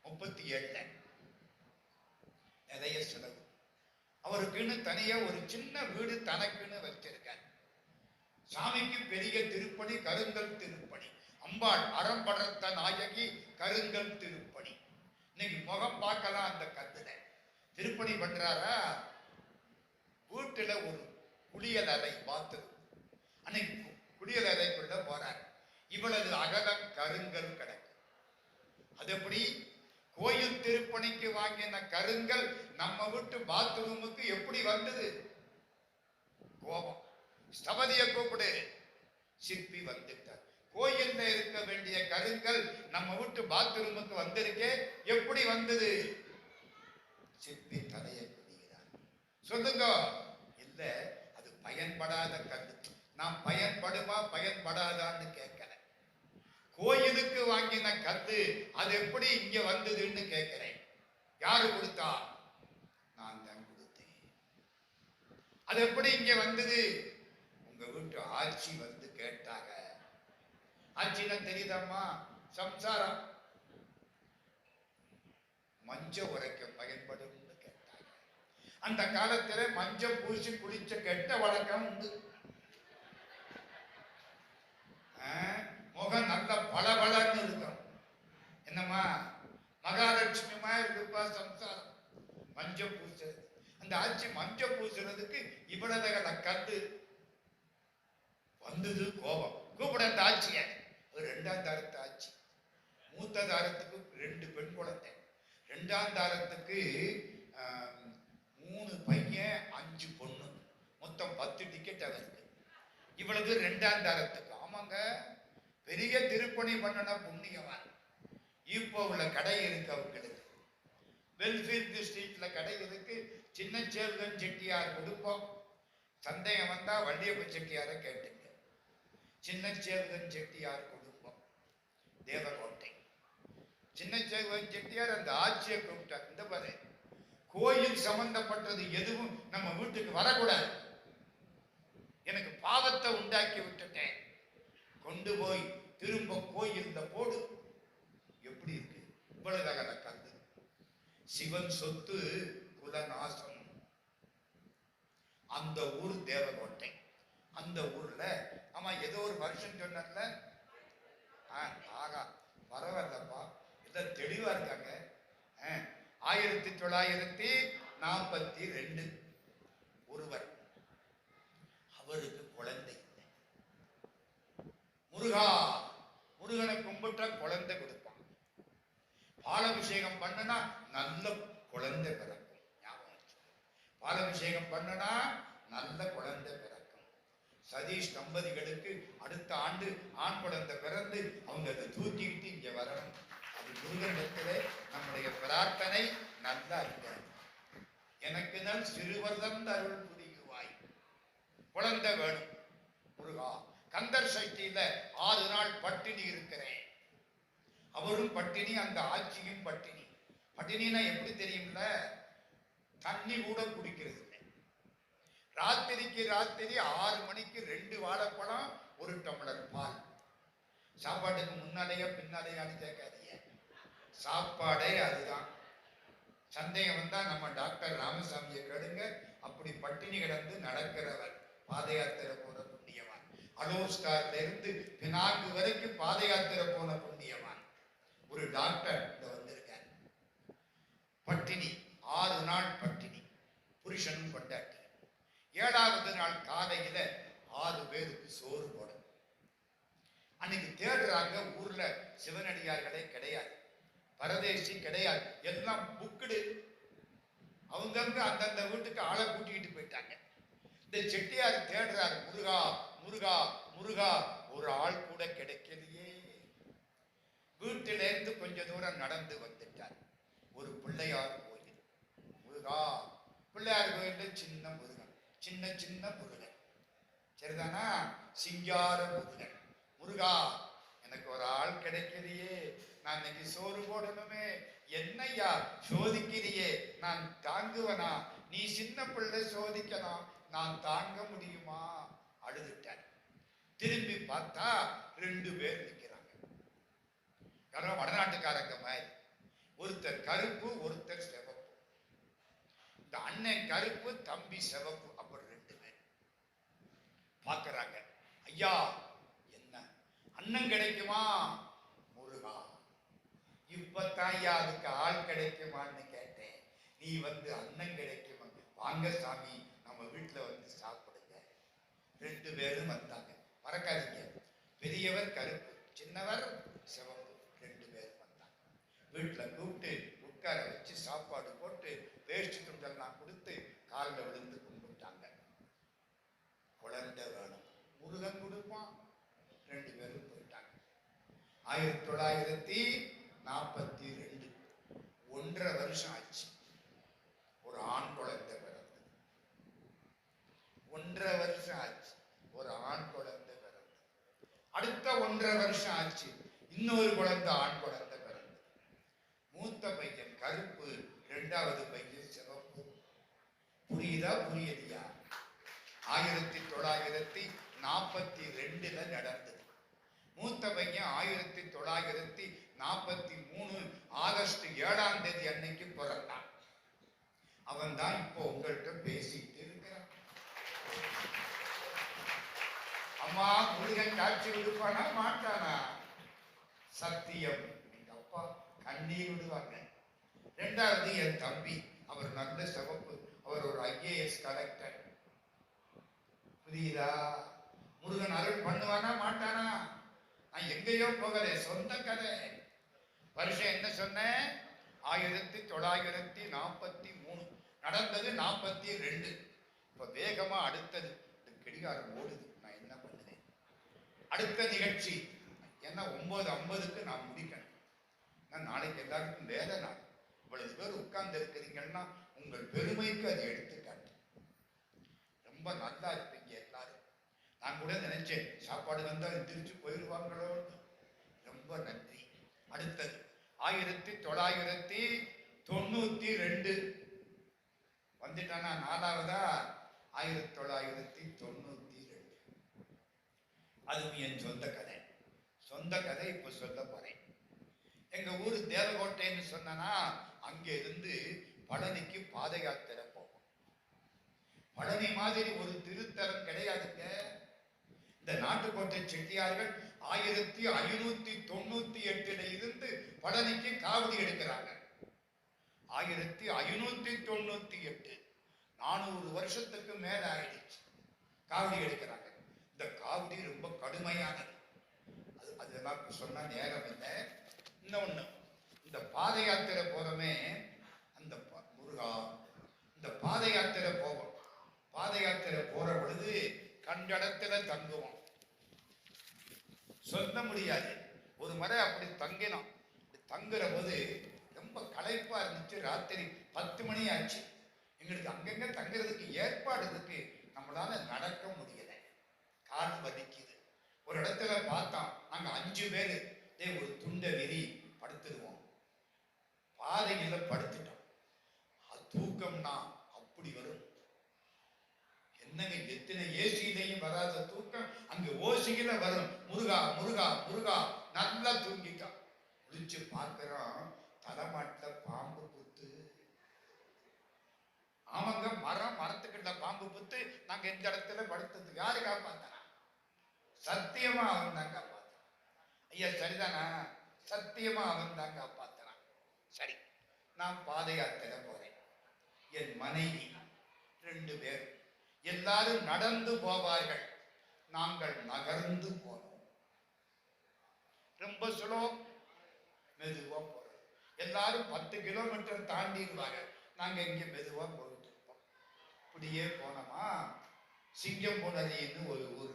37 நிறைய செலவு. அவருக்குன்னு தனியா ஒரு சின்ன வீடு தனக்குன்னு வச்சிருக்கார். சாமிக்கு பெரிய திருப்பணி கருங்கல் திருப்பணி. அம்பாள் அறம்படர்த்த நாயகி கருங்கல் திருப்பணி. இன்னைக்கு முகம் பார்க்கலாம் அந்த கல்லுல. திருப்பணி பண்றாரா? வீட்டுல ஒரு குளியல் அறை பார்த்து அன்னைக்கு குளியல் அறைக்குள்ள போறார். இவ்வளவு அகலம் கருங்கல் கிடக்கு. அது எப்படி? கோயில் திருப்பணிக்கு வாங்கின கருங்கல் நம்ம வீட்டு பாத்ரூமுக்கு எப்படி வந்தது? கோபம். ஸ்தபதிய கூப்பிடு. சிற்பி வந்துட்டார். கோயில்ல இருக்க வேண்டிய கருங்கல் நம்ம வீட்டு பாத்ரூமுக்கு வந்திருக்கே, எப்படி வந்தது? சிற்பி தலையை குனிகிறார். சொல்லுங்க. இல்ல, அது பயன்படாத கல். நான் பயன்படுமா பயன்படாதான்னு கேட்கல. கோயிலுக்கு வாங்கின கல்லு அது எப்படி இங்க வந்ததுன்னு கேட்கிறேன். யாரு கொடுத்தா? நான் தான் கொடுத்தேன். அது எப்படி இங்க வந்தது? உங்க வீட்டு ஆட்சி வந்து கேட்டாங்க. ஆட்சினா தெரியுதாம்மா? சம்சாரம் மஞ்ச உரைக்க பயன்படும் கேட்டாங்க. அந்த காலத்துல மஞ்சள் பூசி குளிச்ச கெட்ட வழக்கம் உண்டு. முகம் நல்ல பளபளன்னு இருக்கும். என்னம்மா மகாலட்சுமிமா இருப்பா சம்சாரம். மஞ்ச பூசுறது. அந்த ஆட்சி மஞ்ச பூசுறதுக்கு இவ்வளவு கண்டு வந்தது கோபம். கூப்பிட அந்த ஆட்சிய. ரெண்டாம் தாரத்து ஆட்சி. மூத்த தாரத்துக்கு 2 பெண் குழந்தை, ரெண்டாம் தாரத்துக்கு 3 பையன் 5 பொண்ணு, மொத்தம் 10 டிக்கெட் அவருக்கு. இவ்வளவு ரெண்டாம் தாரத்துக்கு. ஆமாங்க, பெரிய திருப்பணி பண்ணன புண்ணியவான். இப்போ உள்ள கடை இருக்கு அவங்களுக்கு. வெல்ஃபீல்டு ஸ்ட்ரீட்ல கடை இருக்கு. சின்ன சேல்வன் செட்டியார் குடும்பம். சந்தேகம் வந்தா வள்ளியப்ப செட்டியார கேட்டுங்க. சின்ன சேல்வன் செட்டியார் குடும்பம், தேவகோட்டை. சின்ன சேல்வன் செட்டியார் அந்த ஆட்சியை கூப்பிட்டார். இந்த பாரு, கோயில் சம்பந்தப்பட்டது எதுவும் நம்ம வீட்டுக்கு வரக்கூடாது. எனக்கு பாவத்தை உண்டாக்கி விட்டுட்டேன். கொண்டு போய் திரும்ப கோயில்ல போடு. எப்படி இருக்கு? இவ்வளவு கந்து. சிவன் சொத்து குலநாசம். அந்த ஊர் தேவகோட்டை. அந்த ஊர்ல ஆமா ஏதோ ஒரு வருஷம் சொன்னல. ஆகா பரவாயில்லப்பா, இத தெளிவா இருக்காங்க. 1942 ஒருவர், அவருக்கு குழந்தை இல்லை. முருகா, முருகனை கும்பிட்டா குழந்தை கொடுப்பான். பாலாபிஷேகம் பண்ணனா நல்ல குழந்தை பிறக்கும். பாலாபிஷேகம் பண்ணனா நல்ல குழந்தை பிறக்கும். சதீஷ் தம்பதிகளுக்கு அடுத்த ஆண்டு ஆண் குழந்தை பிறந்து அவங்க அதை தூக்கிக்கிட்டு இங்க வரணும். அது முருகனிடத்திலே நம்முடைய பிரார்த்தனை. நல்லா இருக்க எனக்கு நல் சிறுவர்தந்த அருள் புரியுவாய். குழந்தை வேணும் முருகா. கந்தர் சஷ்டியில 6 நாள் பட்டினி இருக்கிறேன். அவரும் பட்டினி, அந்த ஆட்சியும் பட்டினி. பட்டினினா எப்படி தெரியும்ல? தண்ணி கூட குடிக்கிறது இல்லை. ராத்திரிக்கு ராத்திரி 6 மணிக்கு 2 வாழைப்பழம், 1 டம்ளர் பால். சாப்பாட்டுக்கு முன்னாலேயே பின்னாலேயான்னு கேட்காதீங்க, சாப்பாடே அதுதான். சந்தேகம் வந்தா நம்ம டாக்டர் ராமசாமியை கேளுங்க. அப்படி பட்டினி கிடந்து நடக்கிறவர், பாத யாத்திரை போன புண்ணியவான். அலோஸ்டார்ல இருந்து பினாங்கு வரைக்கும் பாத யாத்திரை போன புண்ணியவான் ஒரு டாக்டர் இங்க வந்திருக்கார். பட்டினி 6 நாள் பட்டினி, புருஷனும் கொண்டாட்டி. 7வது நாள் காலையில 6 பேருக்கு சோறு போடும். அன்னைக்கு தேடுறாங்க. ஊர்ல சிவனடியார்களே கிடையாது, பரதேசி கிடையாது, எல்லாம் புக்குடு. அவங்க அந்தந்த வீட்டுக்கு ஆளை கூட்டிக்கிட்டு போயிட்டாங்க. இந்த செட்டியார் தேடுறாரு. முருகா முருகா முருகா, ஒரு ஆள் கூட கிடைக்கலையே. வீட்டிலிருந்து கொஞ்ச தூரம் நடந்து வந்துட்டார். ஒரு பிள்ளையார் கோயில். முருகா, பிள்ளையார் கோயில் சின்ன முருகன், சின்ன சின்ன முருகன், சரிதானா? சிங்கார முருகன். முருகா, எனக்கு ஒரு ஆள் கிடைக்கலையே, நான் இன்னைக்கு சோறு போடணுமே. என்னையா சோதிக்கிறியே, நான் தாங்குவனா? நீ சின்ன பிள்ளை சோதிக்கலாம், நான் தாங்க முடியுமா? அழுதுட்டார். திரும்பி பார்த்தா 2 பேர் நிற்கிறாங்க. யாரோ வடநாட்டுக்காரங்க மாதிரி. ஒருத்தர் கருப்பு, ஒருத்தர் சிவப்பு. இந்த அண்ணன் கருப்பு, தம்பி சிவப்பு. அப்படி 2 பேர் பார்க்கறாங்க. ஐயா, என்ன அண்ணன் கிடைக்குமா? முருகா, இப்பத்தான் ஐயா அதுக்கு ஆள் கிடைக்குமான்னு கேட்டேன். நீ வந்து அண்ணன் கிடைக்குமா? வாங்க சாமி, நம்ம வீட்டுல வந்து சாப்பிடுங்க. 2 பேரும் வந்தாங்க. மறக்காதீங்க, பெரியவர் கருப்பு, சின்னவர் சிவப்பு. 2 பேரும் வந்தாங்க. வீட்டுல கூப்பிட்டு உட்கார வச்சு சாப்பாடு போட்டு வேஷ்டி துண்டெல்லாம் கொடுத்து காலில் விழுந்து கும்பிட்டாங்க. குழந்தை வேணும், முருகன் கொடுப்பான். 2 பேரும் போயிட்டாங்க. 1942, 1.5 வருஷம் ஆச்சு. ஒரு ஆண் குழந்தை பிறந்தது. 1.5 வருஷம் ஆச்சு, ஒரு ஆண் குழந்தை பிறந்தது. அடுத்த 1.5 வருஷம் ஆச்சு. இன்னொரு குழந்தை ஆண் குழந்தை பிறந்தது. மூத்த பையன் கருப்பு, இரண்டாவது பையன் சிவப்பு. புரியுதா புரியலையா? 1942 நடந்தது. மூத்த பையன் 1943 ஆகஸ்ட் 7ஆம் தேதி அன்னைக்கு பிறந்தான். அவன் தான் இப்போ உங்கள்கிட்ட பேசிட்டு இருக்கிறான். அம்மா முருகன் காட்சி விடுப்பானா மாட்டானா? சத்தியம். எங்க அப்பா கண்ணீர் விடுவாங்க. இரண்டாவது என் தம்பி, அவர் நல்ல சிவப்பு, அவர் ஒரு IAS கலெக்டர். புரியுதா? முருகன் அருள் பண்ணுவானா மாட்டானா? நான் எங்கேயோ போகல, சொந்த கதை. வருஷம் என்ன சொன்னேன்? 1943 நடந்தது 42. இப்ப வேகமா அடுத்தது கடிகாரம் ஓடுது. நான் என்ன பண்ணுவேன்? அடுத்த நிகழ்ச்சி என்ன 9:50க்கு நான் முடிக்கணும். நான் நாளைக்கு எல்லாருக்கும் வேலை நாள். இவ்வளவு பேர் உட்கார்ந்து இருக்கிறீங்கன்னா உங்கள் பெருமைக்கு அதை எடுத்துக்காட்டு. ரொம்ப நல்லா இருப்பீங்க எல்லாரும். நான் கூட நினைச்சேன் சாப்பாடு வந்தா திருச்சி போயிடுவாங்களோ. ரொம்ப நன்றி. அடுத்தது 1992 வந்துட்டானா? நாலாவதா 1992. அதுவும் என் சொந்த கதை. சொந்த கதை இப்ப சொல்ல போறேன். எங்க ஊரு தேவகோட்டைன்னு சொன்னா அங்க இருந்து பழனிக்கு பாத யாத்திரை போகும். பழனி மாதிரி ஒரு திருத்தலம் கிடையாதுங்க. இந்த நாட்டுக்கோட்டை செட்டியார்கள் 1598 இருந்து பழனிக்கு காவடி எடுக்கிறாங்க. 1598 400 வருஷத்துக்கு மேல ஆயிடுச்சு காவடி எடுக்கிறாங்க. இந்த காவடி ரொம்ப கடுமையானது. அதெல்லாம் சொன்னா நேரம் இல்லை. இன்னொன்னு, இந்த பாத யாத்திரை போறமே, அந்த முருகா இந்த பாத யாத்திரை போவோம். பாத யாத்திரை போற பொழுது கண்டடத்துல தங்குவோம். சொல்ல முடியாது. ஒரு முறை அப்படி தங்கினோம். தங்குற போது ரொம்ப களைப்பா இருந்துச்சு. ராத்திரி 10 மணி ஆச்சு. எங்களுக்கு அங்கங்க தங்குறதுக்கு ஏற்பாடு இருக்கு, நம்மளால நடக்க முடியல, கால் வலிக்குது. ஒரு இடத்துல பார்த்தோம், நாங்க 5 பேரு ஒரு துண்டை விரி படுத்துடுவோம். பாதையில படுத்துட்டோம். தூக்கம்னா அப்படி வரும். என்னங்க எத்தனை ஏசியிலையும் வராத தூக்கம் அங்க ஓசியில வரும். முருகா முருகா முருகா நல்லா தூங்கிட்டான். முடிச்சு பார்க்கிறோம், தலைமாட்டில பாம்பு புத்து. ஆமாங்க, மரத்துக்கிட்ட பாம்பு புத்து. நாங்க இந்த இடத்துல படுத்தது யாரு காப்பாத்தனா? சத்தியமா அவன் தான் காப்பாத்தான். ஐயா சரிதானா? சத்தியமா அவன் தான் காப்பாத்தான். சரி, நான் பாத யாத்திரை போறேன். என் மனைவி 2 பேர். எல்லாரும் நடந்து போவார்கள், நாங்கள் நகர்ந்து போனோம். ரொம்ப சுலோ, மெதுவா போறோம். எல்லாரும் 10 கிலோமீட்டர் தாண்டிடுவாங்க, நாங்க இங்க மெதுவா போயிட்டு இருப்போம். இப்படியே போனோமா, சிங்கம்புணரின்னு ஒரு ஊர்.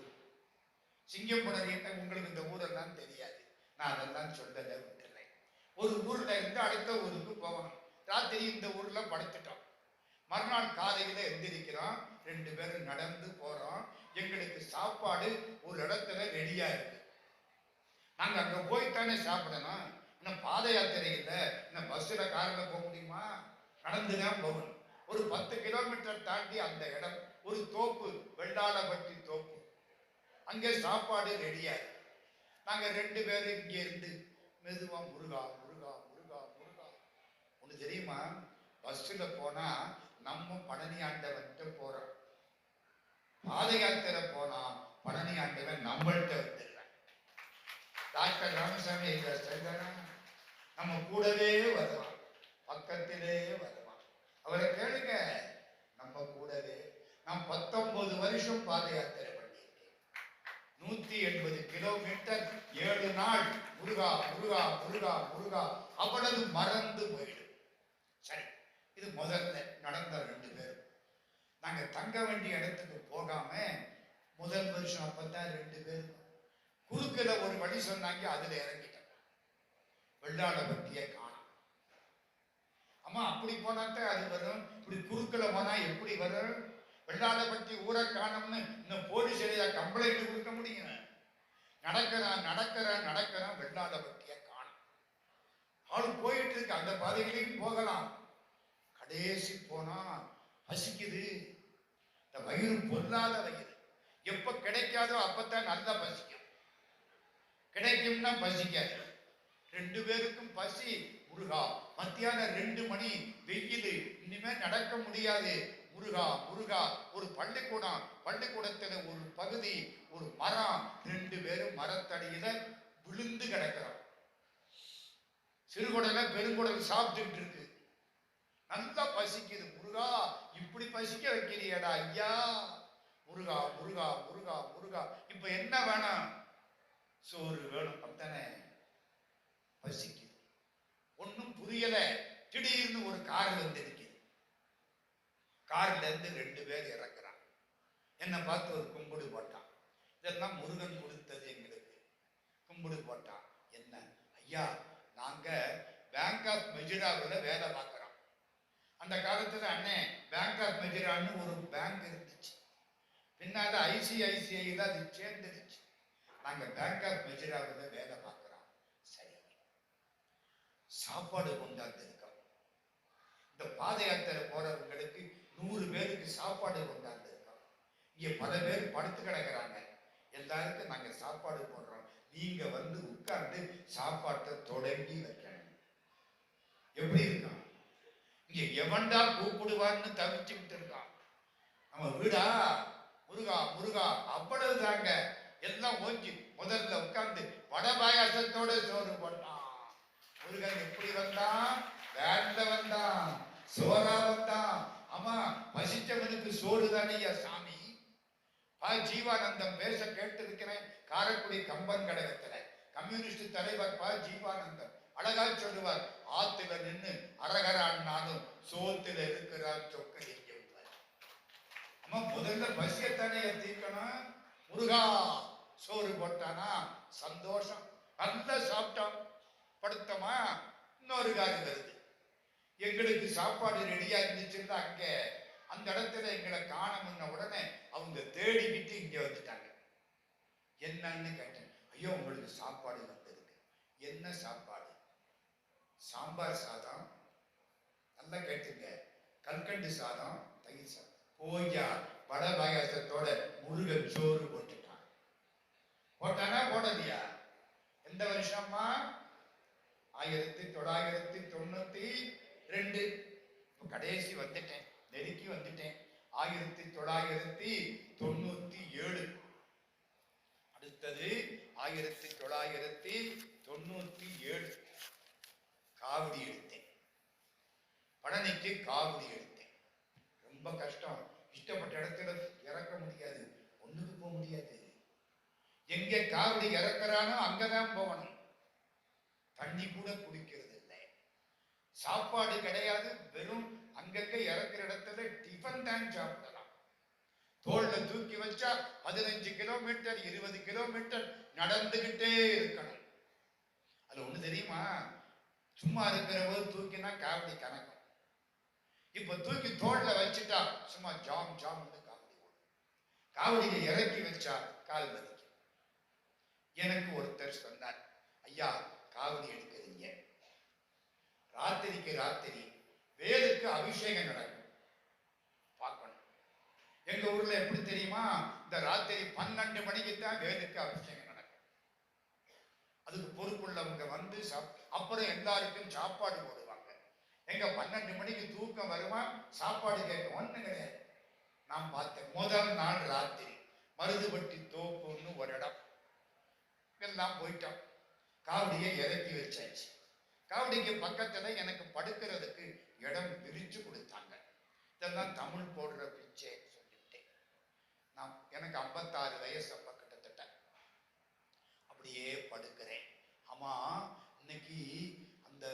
சிங்கம்புணரி உங்களுக்கு இந்த ஊரெல்லாம் தெரியாது, நான் அதெல்லாம் சொல்லல, விட்டுறேன். ஒரு ஊர்ல இருந்து அடுத்த ஊருக்கு போகணும். ராத்திரி இந்த ஊர்ல படுத்துட்டோம். மறுநாள் காலையில எந்திரிக்கிறோம், 2 பேரும் நடந்து போறோம். எங்களுக்கு சாப்பாடு ஒரு இடத்துல ரெடியா இருக்கு. நாங்க அங்க போய்த்தானே சாப்பிடணும். இன்னும் பாத யாத்திரை இல்லை, இன்னும் பஸ்ல கார்ல போக முடியுமா? நடந்துதான் போகணும். ஒரு 10 கிலோமீட்டர் தாண்டி அந்த இடம் ஒரு தோப்பு, வெள்ளாளப்பட்டி தோப்பு. அங்கே சாப்பாடு ரெடியா இருக்கு. நாங்க 2 பேரும் இங்க இருந்து மெதுவா முருகா முருகா முருகா முருகா. ஒண்ணு தெரியுமா? பஸ்ல போனா நம்ம பழனி ஆண்டவன்கிட்ட போறோம். பாத யாத்திரை போனா பழனி ஆண்டவன் நம்மள்கிட்ட வந்துடுறான். டாக்டர் ராமசாமி நம்ம கூடவே வருவான், பக்கத்திலே வருவான். அவரை கேளுங்க, நம்ம கூடவே. நான் 19 வருஷம் பாத யாத்திரை பண்ணியிருக்கேன். 180 கிலோமீட்டர் 7 நாள். முருகா முருகா முருகா முருகா, அவ்வளவு மறந்து போயிடும். சரி, இது முதல்ல நடந்த 2 பேர். நாங்க தங்க வேண்டிய இடத்துக்கு போகாம முதல் வருஷம் அப்பதான் 2 பேர். குறுக்குல ஒரு வழி சொன்னாங்க, அதுல இறங்கிட்டோம். வெள்ளாளப்பட்டியை காணும். அம்மா அப்படி போனாத்தான் அது வரும், இப்படி குறுக்குல போனா எப்படி வரும்? வெள்ளாளப்பட்டி ஊரை காணும்னு இன்னும் போலீஸ் கம்ப்ளைண்ட் கொடுக்க முடியும். நடக்கிறான் வெள்ளாத பட்டிய காணும். ஆள் போயிட்டு இருக்கு, அந்த பாதைகளையும் போகலாம். கடைசி போனா பசிக்குது. இந்த வயிறு பொல்லாத வயிறு. எப்ப கிடைக்காதோ அப்பத்தான் நல்லா பசிக்கும். கிடைக்கும்னா பசிக்காது. 2 பேருக்கும் பசி. முருகா, மத்தியானம் 2 மணி வெயில், இனிமே நடக்க முடியாது. முருகா முருகா. ஒரு பள்ளிக்கூடத்துல ஒரு பகுதி, ஒரு மரம், 2 பேரும் மரத்தடியில விழுந்து கிடக்கிறோம். சிறுகுடல பெருங்குடல் சாப்பிட்டுட்டு இருக்கு. நல்லா பசிக்குது. முருகா, இப்படி பசிக்க வைக்கிறியடா ஐயா. முருகா முருகா முருகா முருகா. இப்ப என்ன வேணும்? சோறு வேணும். அப்பதானே பசிக்குது. ஒன்னும் புரியல. திடீர்னு ஒரு கார் வந்துருக்கு. கார்ல இருந்து 2 பேர் இறக்குறான். என்னை பார்த்து ஒரு கும்பிடு போட்டான். இதெல்லாம் முருகன் கொடுத்தது எங்களுக்கு. கும்பிடு போட்டான். என்ன ஐயா, நாங்க பேங்க் ஆஃப் மெஜிராவில் வேலை பார்க்கிறோம். அந்த காலத்துல அண்ணே பேங்க் ஆஃப் மெஜிரான்னு ஒரு பேங்க் இருந்துச்சு. பின்னால ICICI தான் அது சேர்ந்துருச்சு. நாங்க பேங்க் ஆஃப் மெஜிராவில் வேலை பார்க்கிறோம். சரி, சாப்பாடு கொண்டாந்து இருக்கோம். இந்த பாத யாத்திரை போறவங்களுக்கு 100 பேருக்கு சாப்பாடு கொண்டாந்து இருக்கோம். இங்க பல பேர் படுத்து கிடக்குறாங்க. எல்லாருக்கும் நாங்க சாப்பாடு போடுறோம். நீங்க வந்து உட்கார்ந்து சாப்பாட்டை தொடங்கி வைக்கணும். எப்படி இருக்கான்? இங்க எவன்டா கூப்பிடுவான்னு தவிச்சுக்கிட்டு இருக்கான். நம்ம வீடா? முருகா முருகா. அவ்வளவுதாங்க. எல்லாம் ஓஞ்சி முதல்ல உட்கார்ந்து வடை பாயாசத்தோட சோறு போட்டான். முருகன் எப்படி வந்தான்? வேன்ல வந்தான், சோறா வந்தான். ஆமா, பசிச்சவனுக்கு சோறு தானேயா சாமி. ஜீவானந்தம் பேச கேட்டு இருக்கிறேன். காரைக்குடி கம்பன் கழகத்துல கம்யூனிஸ்ட் தலைவர் ஜீவானந்தம் அழகா சொல்லுவார், ஆத்துல நின்று அரகரான்னாலும் சோத்துல இருக்கிறார் சொக்கலிங்க. அம்மா, முதல்ல பசியத்தானே தீர்க்கணும். முருகா, சோறு போட்டானா சந்தோஷம். நல்லா சாப்பிட்டோம், படுத்தமா. இன்னொரு காரியம் வருது. எங்களுக்கு சாப்பாடு ரெடியா இருந்துச்சுன்னா அங்க அந்த இடத்துல எங்களை காணமுன்ன உடனே அவங்க தேடிக்கிட்டு இங்க வந்துட்டாங்க. என்னன்னு கேட்டேன். ஐயோ, உங்களுக்கு சாப்பாடு வந்திருக்கு. என்ன சாப்பாடு? சாம்பார் சாதம். நல்லா கேட்டுங்க. கல்கண்டு சாதம், தயிர் சாதம். போய்யா, வட பாயாசத்தோட முருகன் சோறு போட்டுட்டான். போட்டானா போடலையா? எந்த வருஷமா? 1992. கடைசி வந்துட்டேன், நெருக்கி வந்துட்டேன். 1997. அடுத்தது 1997 காவடி எடுத்தேன். பழனிக்கு காவடி எடுத்தேன். ரொம்ப கஷ்டம். இஷ்டப்பட்ட இடத்துல இறக்க முடியாது, ஒண்ணுக்கு போக முடியாது. எங்க காவடி இறக்குறானோ அங்கதான் போகணும். தண்ணி கூட குடிக்கிறது இல்லை, சாப்பாடு கிடையாது. வெறும் அங்கங்க இறக்குற இடத்துல டிஃபன் தான் சாப்பிடலாம். தோல்ல தூக்கி வச்சா 15 கிலோமீட்டர் 20 கிலோமீட்டர் நடந்துகிட்டே இருக்கணும். அது ஒண்ணு தெரியுமா? சும்மா இருக்கிற போது தூக்கினா காவடி கணக்கும். இப்ப தூக்கி தோல்ல வச்சுட்டா சும்மா ஜாம் ஜாம் காவடி ஓடும். காவடியை இறக்கி வச்சா கால் வலிக்கும். எனக்கு ஒருத்தர் சொன்னார், ஐயா, காவடி எடுக்கிறீங்க, ராத்திரிக்கு ராத்திரி வேலுக்கு அபிஷேகம் நடக்கும், பார்க்கணும். எங்க ஊர்ல எப்படி தெரியுமா? இந்த ராத்திரி 12 மணிக்கு தான் வேலுக்கு அபிஷேகம் நடக்கும். அதுக்கு பொறுப்புள்ளவங்க வந்து அப்புறம் எல்லாருக்கும் சாப்பாடு போடுவாங்க. எங்க 12 மணிக்கு தூக்கம் வருமா, சாப்பாடு கேட்க ஒண்ணு கிடையாது. நான் பார்த்தேன். முதல் நாள் ராத்திரி மருதுபட்டி தோப்புன்னு ஒரு இடம், எல்லாம் போயிட்டோம். காவடியை இறக்கி வச்சாச்சு. காவடிக்கு பக்கத்துல எனக்கு படுக்கிறதுக்கு இடம் பிரிச்சு கொடுத்தாங்க. இதெல்லாம் தமிழ் போடுற பிச்சை சொல்லிட்டேன். எனக்கு 56 வயசு அப்ப கிட்டத்தட்ட. அப்படியே படுக்கிறேன். ஆமா, இன்னைக்கு அந்த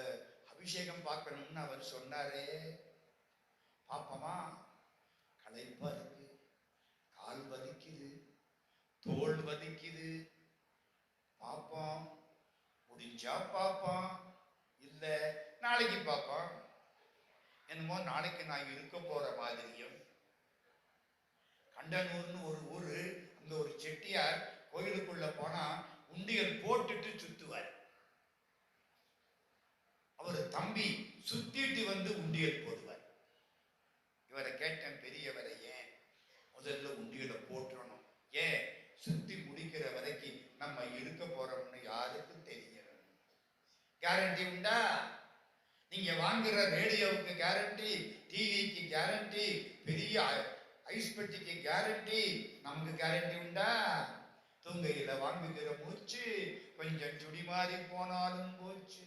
அபிஷேகம் பார்க்கணும்னு அவர் சொன்னாரே, பாப்பமா, களைப்பா இருக்கு, கால் வலிக்குது, தோல் வலிக்குது, பாப்போம், முடிஞ்சா பாப்போம், இல்ல நாளைக்கு பாப்போம். என்னமோ நாளைக்கு நான் இருக்க போற மாதிரியும். கண்டனூர்னு ஒரு ஊரு, அங்க ஒரு செட்டியார் கோயிலுக்குள்ள போனா உண்டியல் போட்டுட்டு சுத்துவார். அவர் தம்பி சுத்திட்டு வந்து உண்டியல் போடுவார். இவரை கேட்டேன், பெரியவரை, ஏன் முதல்ல உண்டியலை போட்டுறணும்? ஏன்? சுத்தி முடிக்கிற வரைக்கும் நம்ம இருக்க போறோம்னு யாருக்கும் தெரியணும். கேரண்டி உண்டா? நீங்க வாங்குற ரேடியோவுக்கு கேரண்டி, டிவிக்கு கேரண்டி, பெரிய ஐஸ் பெட்டிக்கு கேரண்டி. நமக்கு கேரண்டி உண்டா? தூங்கையில வாங்குகிற மூச்சு கொஞ்சம் சுடி மாறி போனாலும் போச்சு.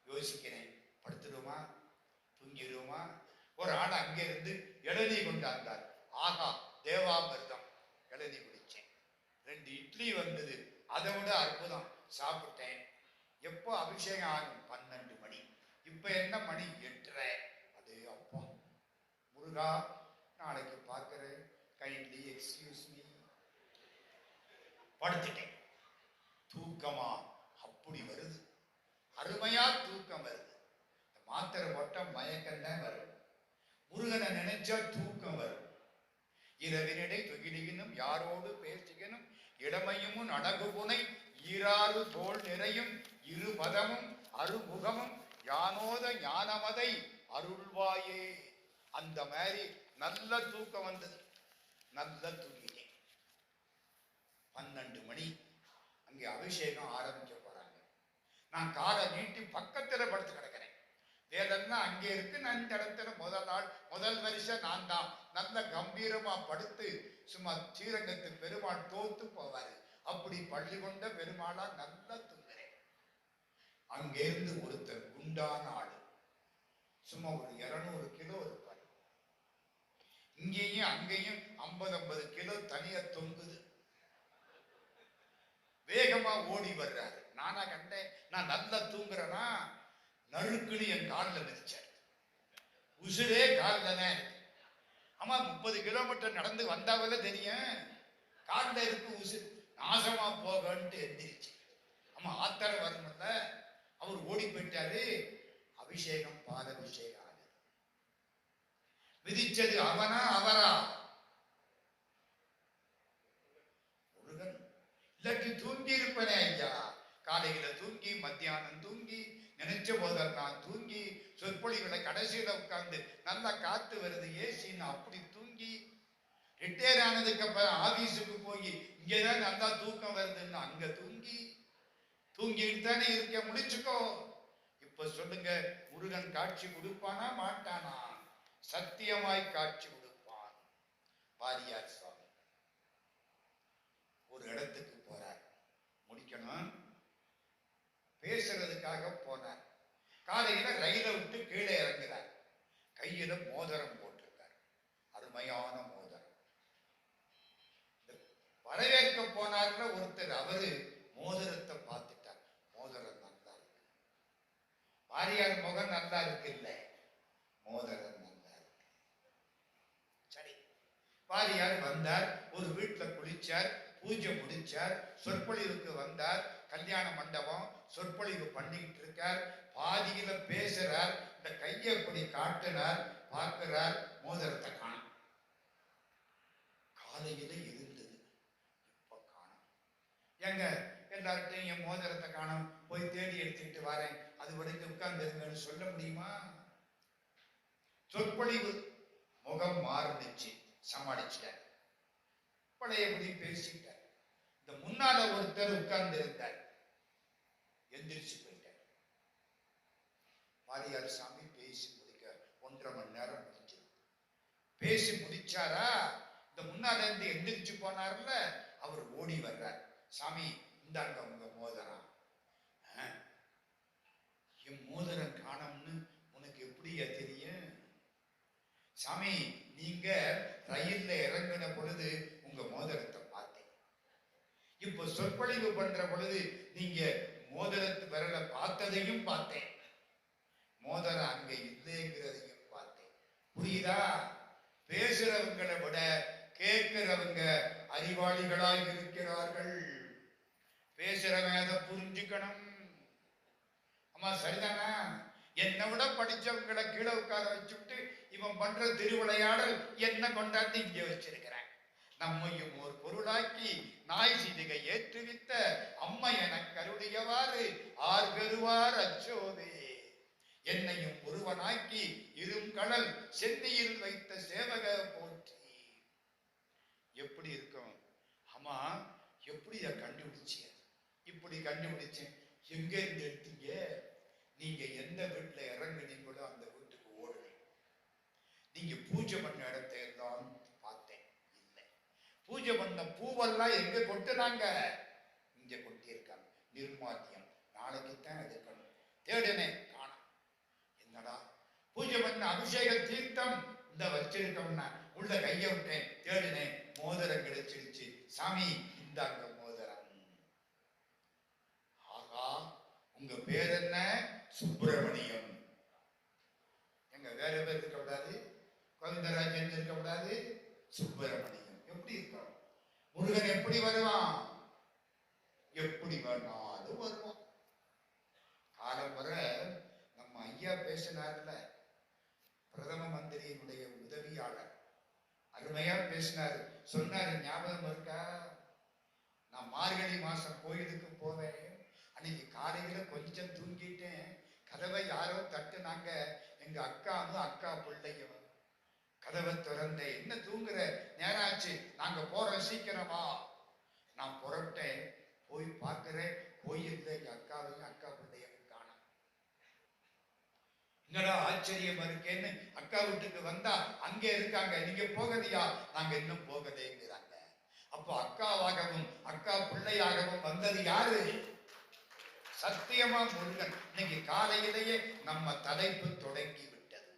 யோசிக்கிறேன், படுத்துடுமா, தூங்கிடுமா? ஒரு ஆள் அங்கே இருந்து இளநீ கொண்டாந்தார். ஆகா, தேவாமிர்தம். இளநீ குடிச்சேன். 2 இட்லி வந்தது, அதை விட அற்புதம். சாப்பிட்டேன். எப்போ அபிஷேகம் ஆகும்? 12 மணி. இப்ப என்ன மணி? 8:30. அது அப்பா, முருகா, நாளைக்கு பார்க்கிறேன், கைண்ட்லி எக்ஸ்கியூஸ் மீ. படுத்துட்டேன். தூக்கமா அப்படி வருது, அருமையா தூக்கம் வருது. மாத்திரை போட்ட மயக்கம் தான் வரும். முருகனை நினைச்சா தூக்கம் வரும். இரவினிடை தொகிலினும் யாரோடு பேசுகனும் இளமையும் அடகுபுனை ஈராறு தோல் நிறையும் இருபதமும் அருமுகமும் யானோத ஞானமதை அருள்வாயே. அந்த மாதிரி நல்ல தூக்கம் வந்தது. நல்ல தூங்கிட்டேன். 12 மணி. அங்கே அபிஷேகம் ஆரம்பிக்க போறாங்க. நான் காலை நீட்டி பக்கத்துல படுத்து கிடக்கிறேன். வேதெல்லாம் அங்கே இருக்கு. நான் இந்த இடத்துல முதல் வரிசை நான் தான். நல்ல கம்பீரமா படுத்து சும்மா ஸ்ரீரங்கத்து பெருமாள் தோத்து போவாரு. அப்படி பள்ளி கொண்ட பெருமாளா நல்லா தூங்குறேன். அங்கிருந்து ஒருத்தர் குண்டான ஆளு, சும்மா ஒரு 200 கிலோ இருப்பார். இங்கேயும் அங்கேயும் 50 கிலோ தனியா தொங்குது. வேகமா ஓடி வர்றாரு. நானா கண்டேன். நான் நல்லா தூங்குறேன்னா நழுக்குன்னு என் காலில் மிதிச்சார். உசுரே காலில் தானே. ஆமா, 30 கிலோமீட்டர் நடந்து வந்தாவல தெரியும். காலில் இருக்கு உசுறு. நாசமா போகன்ட்டு எந்திரிச்சு. ஆமா, ஆத்தர வரணும்ல. அவர் ஓடி போயிட்டாரு. அபிஷேகம், பாலாபிஷேகம் ஆகுது. விதிச்சது அவனா அவரா? முருகன். இல்லாட்டி தூங்கி இருப்பனே ஐயா. காலையில தூங்கி, மத்தியானம் தூங்கி, நினைச்ச போதெல்லாம் தூங்கி, சொற்பொழிவுகளை கடைசியில உட்கார்ந்து நல்லா காத்து வருது, ஏசின்னு அப்படி தூங்கி, ரிட்டையர் ஆனதுக்கு அப்புறம் ஆபீஸுக்கு போய் இங்கேதான் நல்லா தூக்கம் வருதுன்னு அங்க தூங்கி, தூங்கிட்டு தானே இருக்க. முடிச்சுக்கோ. இப்ப சொல்லுங்க, முருகன் காட்சி கொடுப்பானா மாட்டானா? சத்தியமாய் காட்சி கொடுப்பான். வாரியார் சுவாமி ஒரு இடத்துக்கு போறார். முடிக்கணும், பேசுறதுக்காக போனார். காலையில ரயில விட்டு கீழே இறங்குறார். கையில மோதிரம் போட்டிருக்கார். அருமையான மோதிரம். வரவேற்க போனார்ல ஒருத்தர், அவரு மோதிரத்தை பார்த்துட்டார். மோதிரம் நல்லா இருக்கு. வாரியார் முகம் நல்லா இருக்கு இல்ல, மோதிரம் நல்லா இருக்கு. சரி, வாரியார் வந்தார். ஒரு வீட்டுல குளிச்சார், பூஜை முடிச்சார், சொற்பொழிவுக்கு வந்தார். கல்யாண மண்டபம், சொற்பொழிவு பண்ணிக்கிட்டு இருக்கார். பாதியில பேசுறார். இந்த கையை இப்படி காட்டுறார், பார்க்கிறார். மோதிரத்தை காணும். காலையில இருந்தது, இப்ப காணும். எங்க எல்லார்ட்டையும் என் மோதிரத்தை காணும், போய் தேடி எடுத்துக்கிட்டு வரேன், அது வரைக்கும் உட்கார்ந்து சொல்ல முடியுமா? சொற்பொழிவு முகம் மாறுச்சு, சமாளிச்சிட்டார். பழையபடி பேசிட்டார். இந்த முன்னால ஒருத்தர் உட்கார்ந்து இருந்தார். எந்திரிச்சு போயிட்டார். வாரியார் சாமி பேசி முடிக்க 1.5 மணி நேரம் முடிஞ்சது. பேசி முடிச்சாரா, இந்த முன்னால இருந்து எந்திரிச்சு போனார்ல, அவர் ஓடி வர்றார். சாமி, இந்தாங்க உங்க மோதிரம். என் மோதிரம் காணோம்னு உனக்கு எப்படியா தெரியும்? சாமி, நீங்க ரயில்ல இறங்கின பொழுது உங்க மோதிரத்தை பார்த்தேன். இப்ப சொற்பொழிவு பண்ற பொழுது நீங்க மோதிரத்து விரலை பார்த்ததையும் பார்த்தேன். மோதிரம் அங்க இல்லைங்கிறதையும் பார்த்தேன். புரியுதா? பேசுறவங்களை விட கேட்கிறவங்க அறிவாளிகளாய் இருக்கிறார்கள். பேசுறவன் அதை புரிஞ்சுக்கணும். ஆமா, சரிதானா? என்னை விட படிச்சவங்களை கீழே உட்கார வச்சுட்டு இவன் பண்ற திருவிளையாடல் என்ன கொண்டாந்து இங்கே வச்சிருக்கிறான். நம்மையும் ஒரு பொருளாக்கி நாய் சிதுகை ஏற்றுவித்த பெறுவாரு ஆர் பெறுவார் அச்சோவே. என்னையும் ஒருவனாக்கி இரும் கடல் சென்னியில் வைத்த சேவக போற்றி. எப்படி இருக்கும்? ஆமா, எப்படி இதை கண்டுபிடிச்சீங்க? இப்படி கண்டுபிடிச்சேன். எங்க இருந்து எடுத்தீங்க? நீங்க எந்த வீட்டுல இறங்குனீங்களோ அந்த வீட்டுக்கு ஓடுனீங்க. நீங்க பூஜை பண்ண இடத்தை இருந்தாலும் பார்த்தேன், இல்லை. பூஜை பண்ண பூவெல்லாம் எங்க கொட்டுனாங்க? இங்க கொட்டியிருக்காங்க. நிர்மாத்தியம், நாளைக்குத்தான் எடுக்கணும். தேடினே காணோம். என்னடா? பூஜை பண்ண அபிஷேக தீர்த்தம் இந்த வச்சிருக்கோம்னா உள்ள கைய விட்டேன், தேடினேன், மோதிரம் கிடைச்சிருச்சு. சாமி இந்தாங்க மோதிரம். ஆகா, உங்க பேர் என்ன? சுப்பிரமணியம். எங்க வேற பேர் இருக்கக்கூடாது, கோவிந்தராஜன் இருக்கக்கூடாது, சுப்பிரமணியம். எப்படி இருக்கணும்? முருகன் எப்படி வருவான்? எப்படி வேணாலும் வருவான். காலம் வர நம்ம ஐயா பேசினார்ல, பிரதம மந்திரியினுடைய உதவியாளர், அருமையா பேசினாரு. சொன்னாரு, ஞாபகம் இருக்கா? நான் மார்கழி மாசம் கோயிலுக்கு போவேன். அன்னைக்கு காலையில கொஞ்சம் தூங்கிட்டேன். கதவை யாரோ தட்டுனாங்க. எங்க அக்காவும் அக்கா பிள்ளையும். கதவை திறந்தேன். என்ன தூங்குற? நேராச்சு, நாங்க போறோம், சீக்கிரமா. நான் புறப்பட்டேன். போய் பார்க்கிறேன், கோயில்ல எங்க அக்காவையும் அக்கா பிள்ளையும் காணோம். என்னடா ஆச்சரியமா இருக்கேன்னு அக்கா வீட்டுக்கு வந்தா அங்க இருக்காங்க. நீங்க போகலையா? நாங்க இன்னும் போகலைங்கிறாங்க. அப்போ அக்காவாகவும் அக்கா பிள்ளையாகவும் வந்தது யாரு? சத்தியமா முருகன். இன்னைக்கு காலையிலேயே நம்ம தலைப்பு தொடங்கி விட்டது.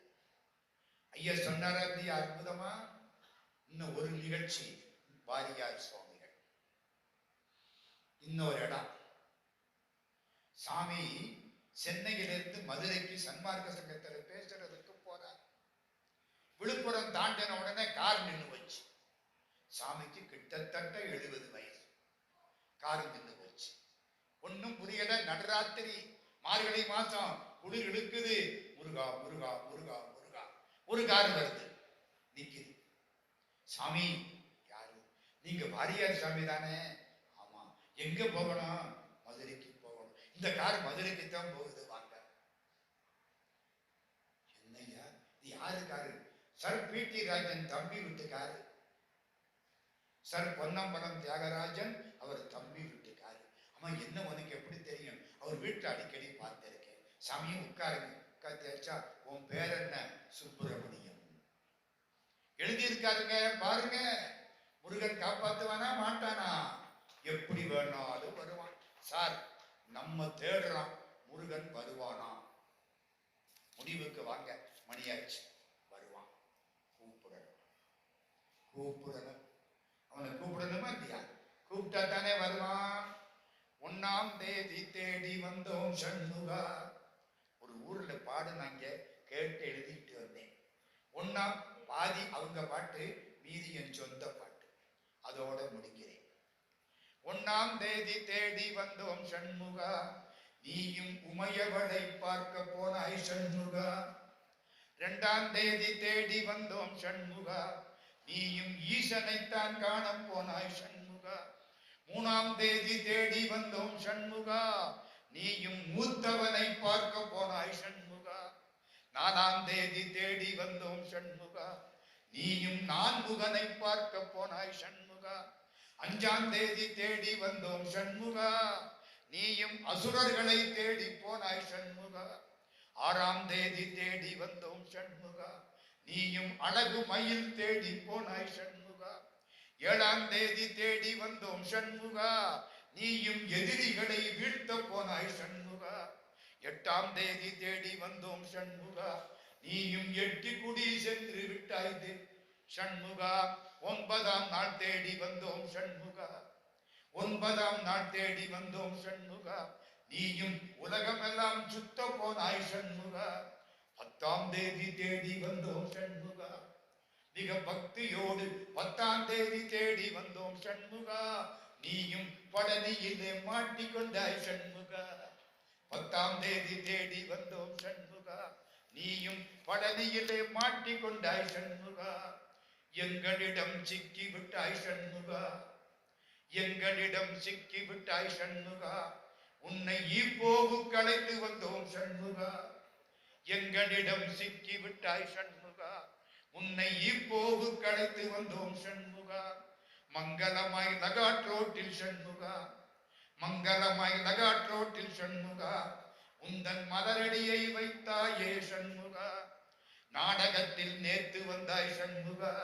ஐயா சொன்னாரா இல்லையா அற்புதமா? இன்னும் ஒரு நிகழ்ச்சி, வாரியார் சுவாமிகள். இன்னொரு இடம், சாமி சென்னையிலிருந்து மதுரைக்கு சன்மார்க்க சங்கத்தில் பேசுறதுக்கு போறார். விழுப்புரம் தாண்டின உடனே கார் நின்று வச்சு. சாமிக்கு கிட்டத்தட்ட 70 வயசு. கார் நின்று போச்சு. ஒன்னும் புரியல. நடுராத்திரி, மார்கழி மாசம், குளிர் இழுக்குது. முருகா முருகா முருகா முருகா. ஒரு கார் வருது, நிக்குது. சாமி, யாரு? நீங்க வாரியார் சாமி தானே? ஆமா. எங்க போகணும்? மதுரைக்கு போகணும். இந்த கார் மதுரைக்கு தான் போகுது, வாங்க. என்னையா இது? யாரு காரு? Sir PT. ராஜன் தம்பி விட்டு காரு. சர் பொன்னம்பலம் தியாகராஜன் அவர் தம்பி விட்டு காரு. ஆமா, என்ன உனக்கு எப்படி தெரியும்? அவர் வீட்டில் அடிக்கடி பார்த்திருக்கேன். சாமியும் உட்காருங்க. உட்காந்துச்சா, உன் பேர் என்ன? சுப்பிரமணியம். எழுதியிருக்காருங்க, பாருங்க. முருகன் காப்பாத்துவானா மாட்டானா? எப்படி வேணாலும் வருவான். சார், நம்ம தேடுறான், முருகன் வருவானா? முடிவுக்கு வாங்க, மணியாச்சு. வருவான். கூப்பிடணும், கூப்பிடணும். அவனை கூப்பிடணுமா இல்லையா? கூப்பிட்டா தானே வருவான். 1ஆம் தேதி தேடி வந்தோம் சண்முகா. ஒரு ஊர்ல பாடுனாங்க, கேட்டு எழுதிட்டு வந்தேன். 1ஆம் பாதி அவங்க பாட்டு, மீதி என் சொந்த பாட்டு. அதோட முடிக்கிறேன். 1ஆம் தேதி தேடி வந்தோம் சண்முகா, நீயும் உமையவளை பார்க்க போனாய் சண்முகா. 2ஆம் தேதி தேடி வந்தோம் சண்முகா, நீயும் ஈசனைத்தான் காண போனாய் சண்முகா. 3ஆம் தேதி தேடி வந்தோம் சண்முகா, நீயும் மூத்தவனை பார்க்க போனாய் சண்முகா. 4ஆம் தேதி தேடி வந்தோம் சண்முகா, நீயும் நான்முகனை பார்க்க போனாய் சண்முகா. 5ஆம் தேதி தேடி வந்தோம் சண்முகா, நீயும் அசுரர்களை தேடி போனாய் சண்முகா. 6ஆம் தேதி தேடி வந்தோம் சண்முகா, நீயும் அழகு மயில் தேடி போனாய் சண்முகா. 7ஆம் தேதி தேடி வந்தோம் சண்முகா, நீயும் எதிரிகளை வீழ்த்த போனாய் சண்முகா. 8ஆம் தேதி தேடி வந்தோம் சண்முகா, நீயும் 8 குடி சென்று விட்டாய் சண்முகா. 9ஆம் நாள் தேடி வந்தோம் சண்முகா, 9ஆம் நாள் தேடி வந்தோம் சண்முகா, நீயும் உலகமெல்லாம் சுத்த போனாய் சண்முகா. 10ஆம் தேதி தேடி வந்தோம் சண்முகா, மிக பக்தியோடு 10ஆம் தேதி தேடி வந்தோம் சண்முகா, நீயும் பழனியிலே மாட்டிக்கொண்டாய் சண்முகா. 10ஆம் தேதி தேடி வந்தோம் சண்முகா, நீயும் பழனியிலே மாட்டிக்கொண்டாய் சண்முகா. எங்களிடம் சிக்கி விட்டாய் சண்முகா, எங்களிடம் சிக்கி விட்டாய் சண்முகா. உன்னை ஈப்போவு கலைத்து வந்தோம் சண்முகா, எங்களிடம் சிக்கி விட்டாய் சண்முகா. உன்னை ஈப்போவு கலைத்து வந்தோம் சண்முகா. மங்களமாய் லகாட்ரோட்டில் சண்முகா, மங்களமாய் லகாட்ரோட்டில் சண்முகா. உந்தன் மலரடியை வைத்தாயே சண்முகா. நாடகத்தில் நேத்து வந்தாய் சண்முகா.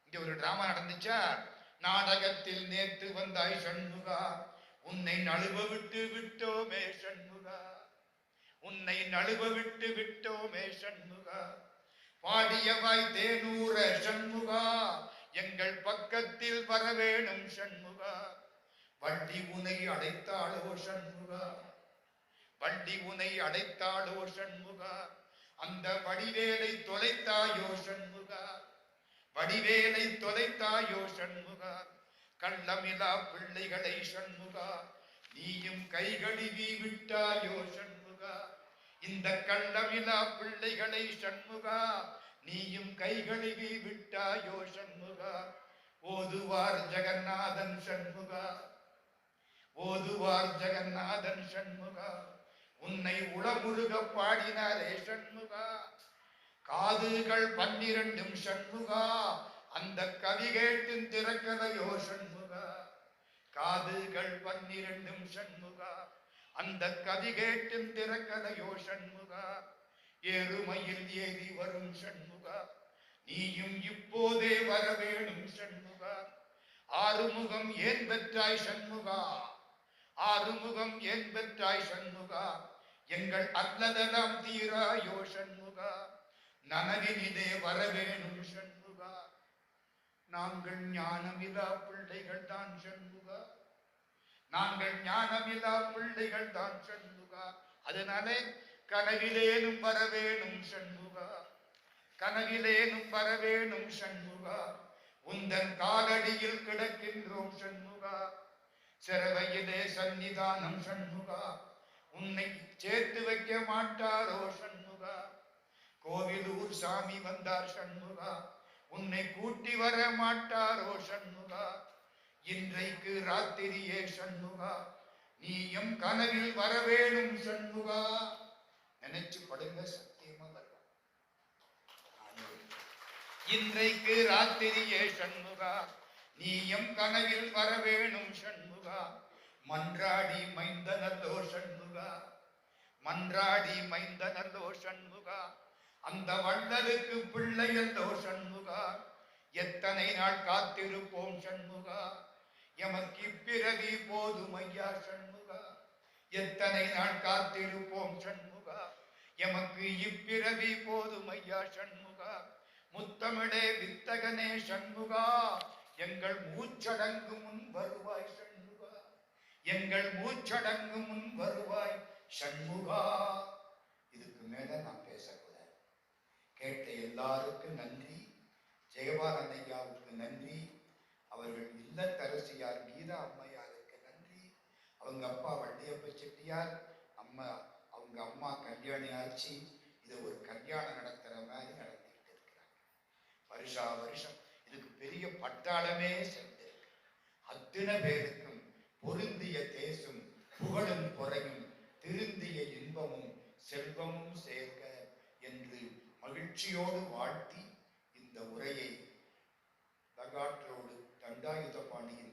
இங்க ஒரு டிராமா நடந்துச்சா? நாடகத்தில் நேத்து வந்தாய் சண்முகா. உன்னை நழுவ விட்டு விட்டோமே சண்முகா. உன்னை நழுவ விட்டு விட்டோமே சண்முகா. பாடியவாய் தேனூர சண்முகா, எங்கள் பக்கத்தில் வரவேணும் சண்முகா. வண்டி உனை அடைத்தாளோ சண்முகா, வண்டி உனை அடைத்தாளோ சண்முகா. அந்த வடிவேலை தொலைத்தாயோ சண்முகா, வடிவேலை தொலைத்தாயோ சண்முகா. கள்ளமிலா பிள்ளைகளை சண்முகா, நீயும் கைகழுவி விட்டாயோ சண்முகா. இந்த கள்ளமிலா பிள்ளைகளை சண்முகா, நீயும் கைகழுவி விட்டாயோ சண்முகா. ஓதுவார் ஜெகநாதன் சண்முகா, ஓதுவார் ஜெகநாதன் சண்முகா. உன்னை உளமுருக பாடினாரே சண்முகா. காதுகள் 12 சண்முகா, அந்த கவி கேட்டு திறக்கலையோ சண்முகா. காதுகள் 12 சண்முகா, அந்த கவி கேட்டு திறக்கலையோ சண்முகா. ஏறுமையில் ஏறி வரும் சண்முகா, நீயும் இப்போதே வரவேணும் சண்முகா. ஆறுமுகம் ஏன் பெற்றாய் சண்முகா, ஆறுமுகம் ஏன் பெற்றாய் சண்முகா. எங்கள் அல்லதெல்லாம் தீராயோ சண்முகா. நனவினிலே வரவேணும் சண்முகா. நாங்கள் ஞானமிலா பிள்ளைகள் தான் சண்முகா, நாங்கள் ஞானமிலா பிள்ளைகள் தான் சண்முகா. அதனாலே கனவிலேனும் வரவேணும் சண்முகா, கனவிலேனும் வரவேணும் சண்முகா. உந்தன் காலடியில் கிடக்கின்றோம் சண்முகா. சிறவையிலே சன்னிதானம் சண்முகா, உன்னை சேர்த்து வைக்க மாட்டாரோ சண்முகா. கோவிலூர் சாமி வந்தார் சண்முகா, உன்னை கூட்டி வர மாட்டாரோ சண்முகா. இன்றைக்கு ராத்திரியே சண்முகா, நீயும் கனவில் வரவேணும் சண்முகா. நினைச்சு படுங்க, சத்தியமா வருவார். இன்றைக்கு ராத்திரியே சண்முகா, நீயும் கனவில் வரவேணும் சண்முகா. மன்றாடி மைந்தனல்லோ சண்முகா, மன்றாடி மைந்தனல்லோ சண்முகா. அந்த வள்ளலுக்கு பிள்ளையல்லோ சண்முகா. எத்தனை நாள் காத்திருப்போம் சண்முகா, எமக்கு இப்பிறவி போதும் ஐயா சண்முகா. எத்தனை நாள் காத்திருப்போம் சண்முகா, எமக்கு இப்பிறவி போதும் ஐயா சண்முகா. முத்தமிழே வித்தகனே சண்முகா, எங்கள் மூச்சடங்கு முன் வருவாய் சண்முகா, எங்கள் மூச்சடங்கு முன் வருவாய் சண்முகா. இதுக்கு மேல நான் பேசக்கூடாது. கேட்ட எல்லாருக்கும் நன்றி. ஜெயபாலன் ஐயாவுக்கு நன்றி. அவர்கள் இல்லத்தரசியார் கீதா அம்மையாருக்கு நன்றி. அவங்க அப்பா வள்ளியப்ப செட்டியார், அவங்க அம்மா கல்யாணி ஆட்சி. இது ஒரு கல்யாணம் நடத்துற மாதிரி நடத்திக்கிட்டு இருக்கிறாங்க. வருஷா வருஷம் இதுக்கு பெரிய பட்டாளமே சென்றிருக்கு. அத்தனை பேருக்கும் பொருந்திய தேசும் புகழும் பொறையும் திருந்திய இன்பமும் செல்வமும் சேர்க்க என்று மகிழ்ச்சியோடு வாழ்த்தி இந்த உரையை லகாட்ரோடு தண்டாயுதபாணியின்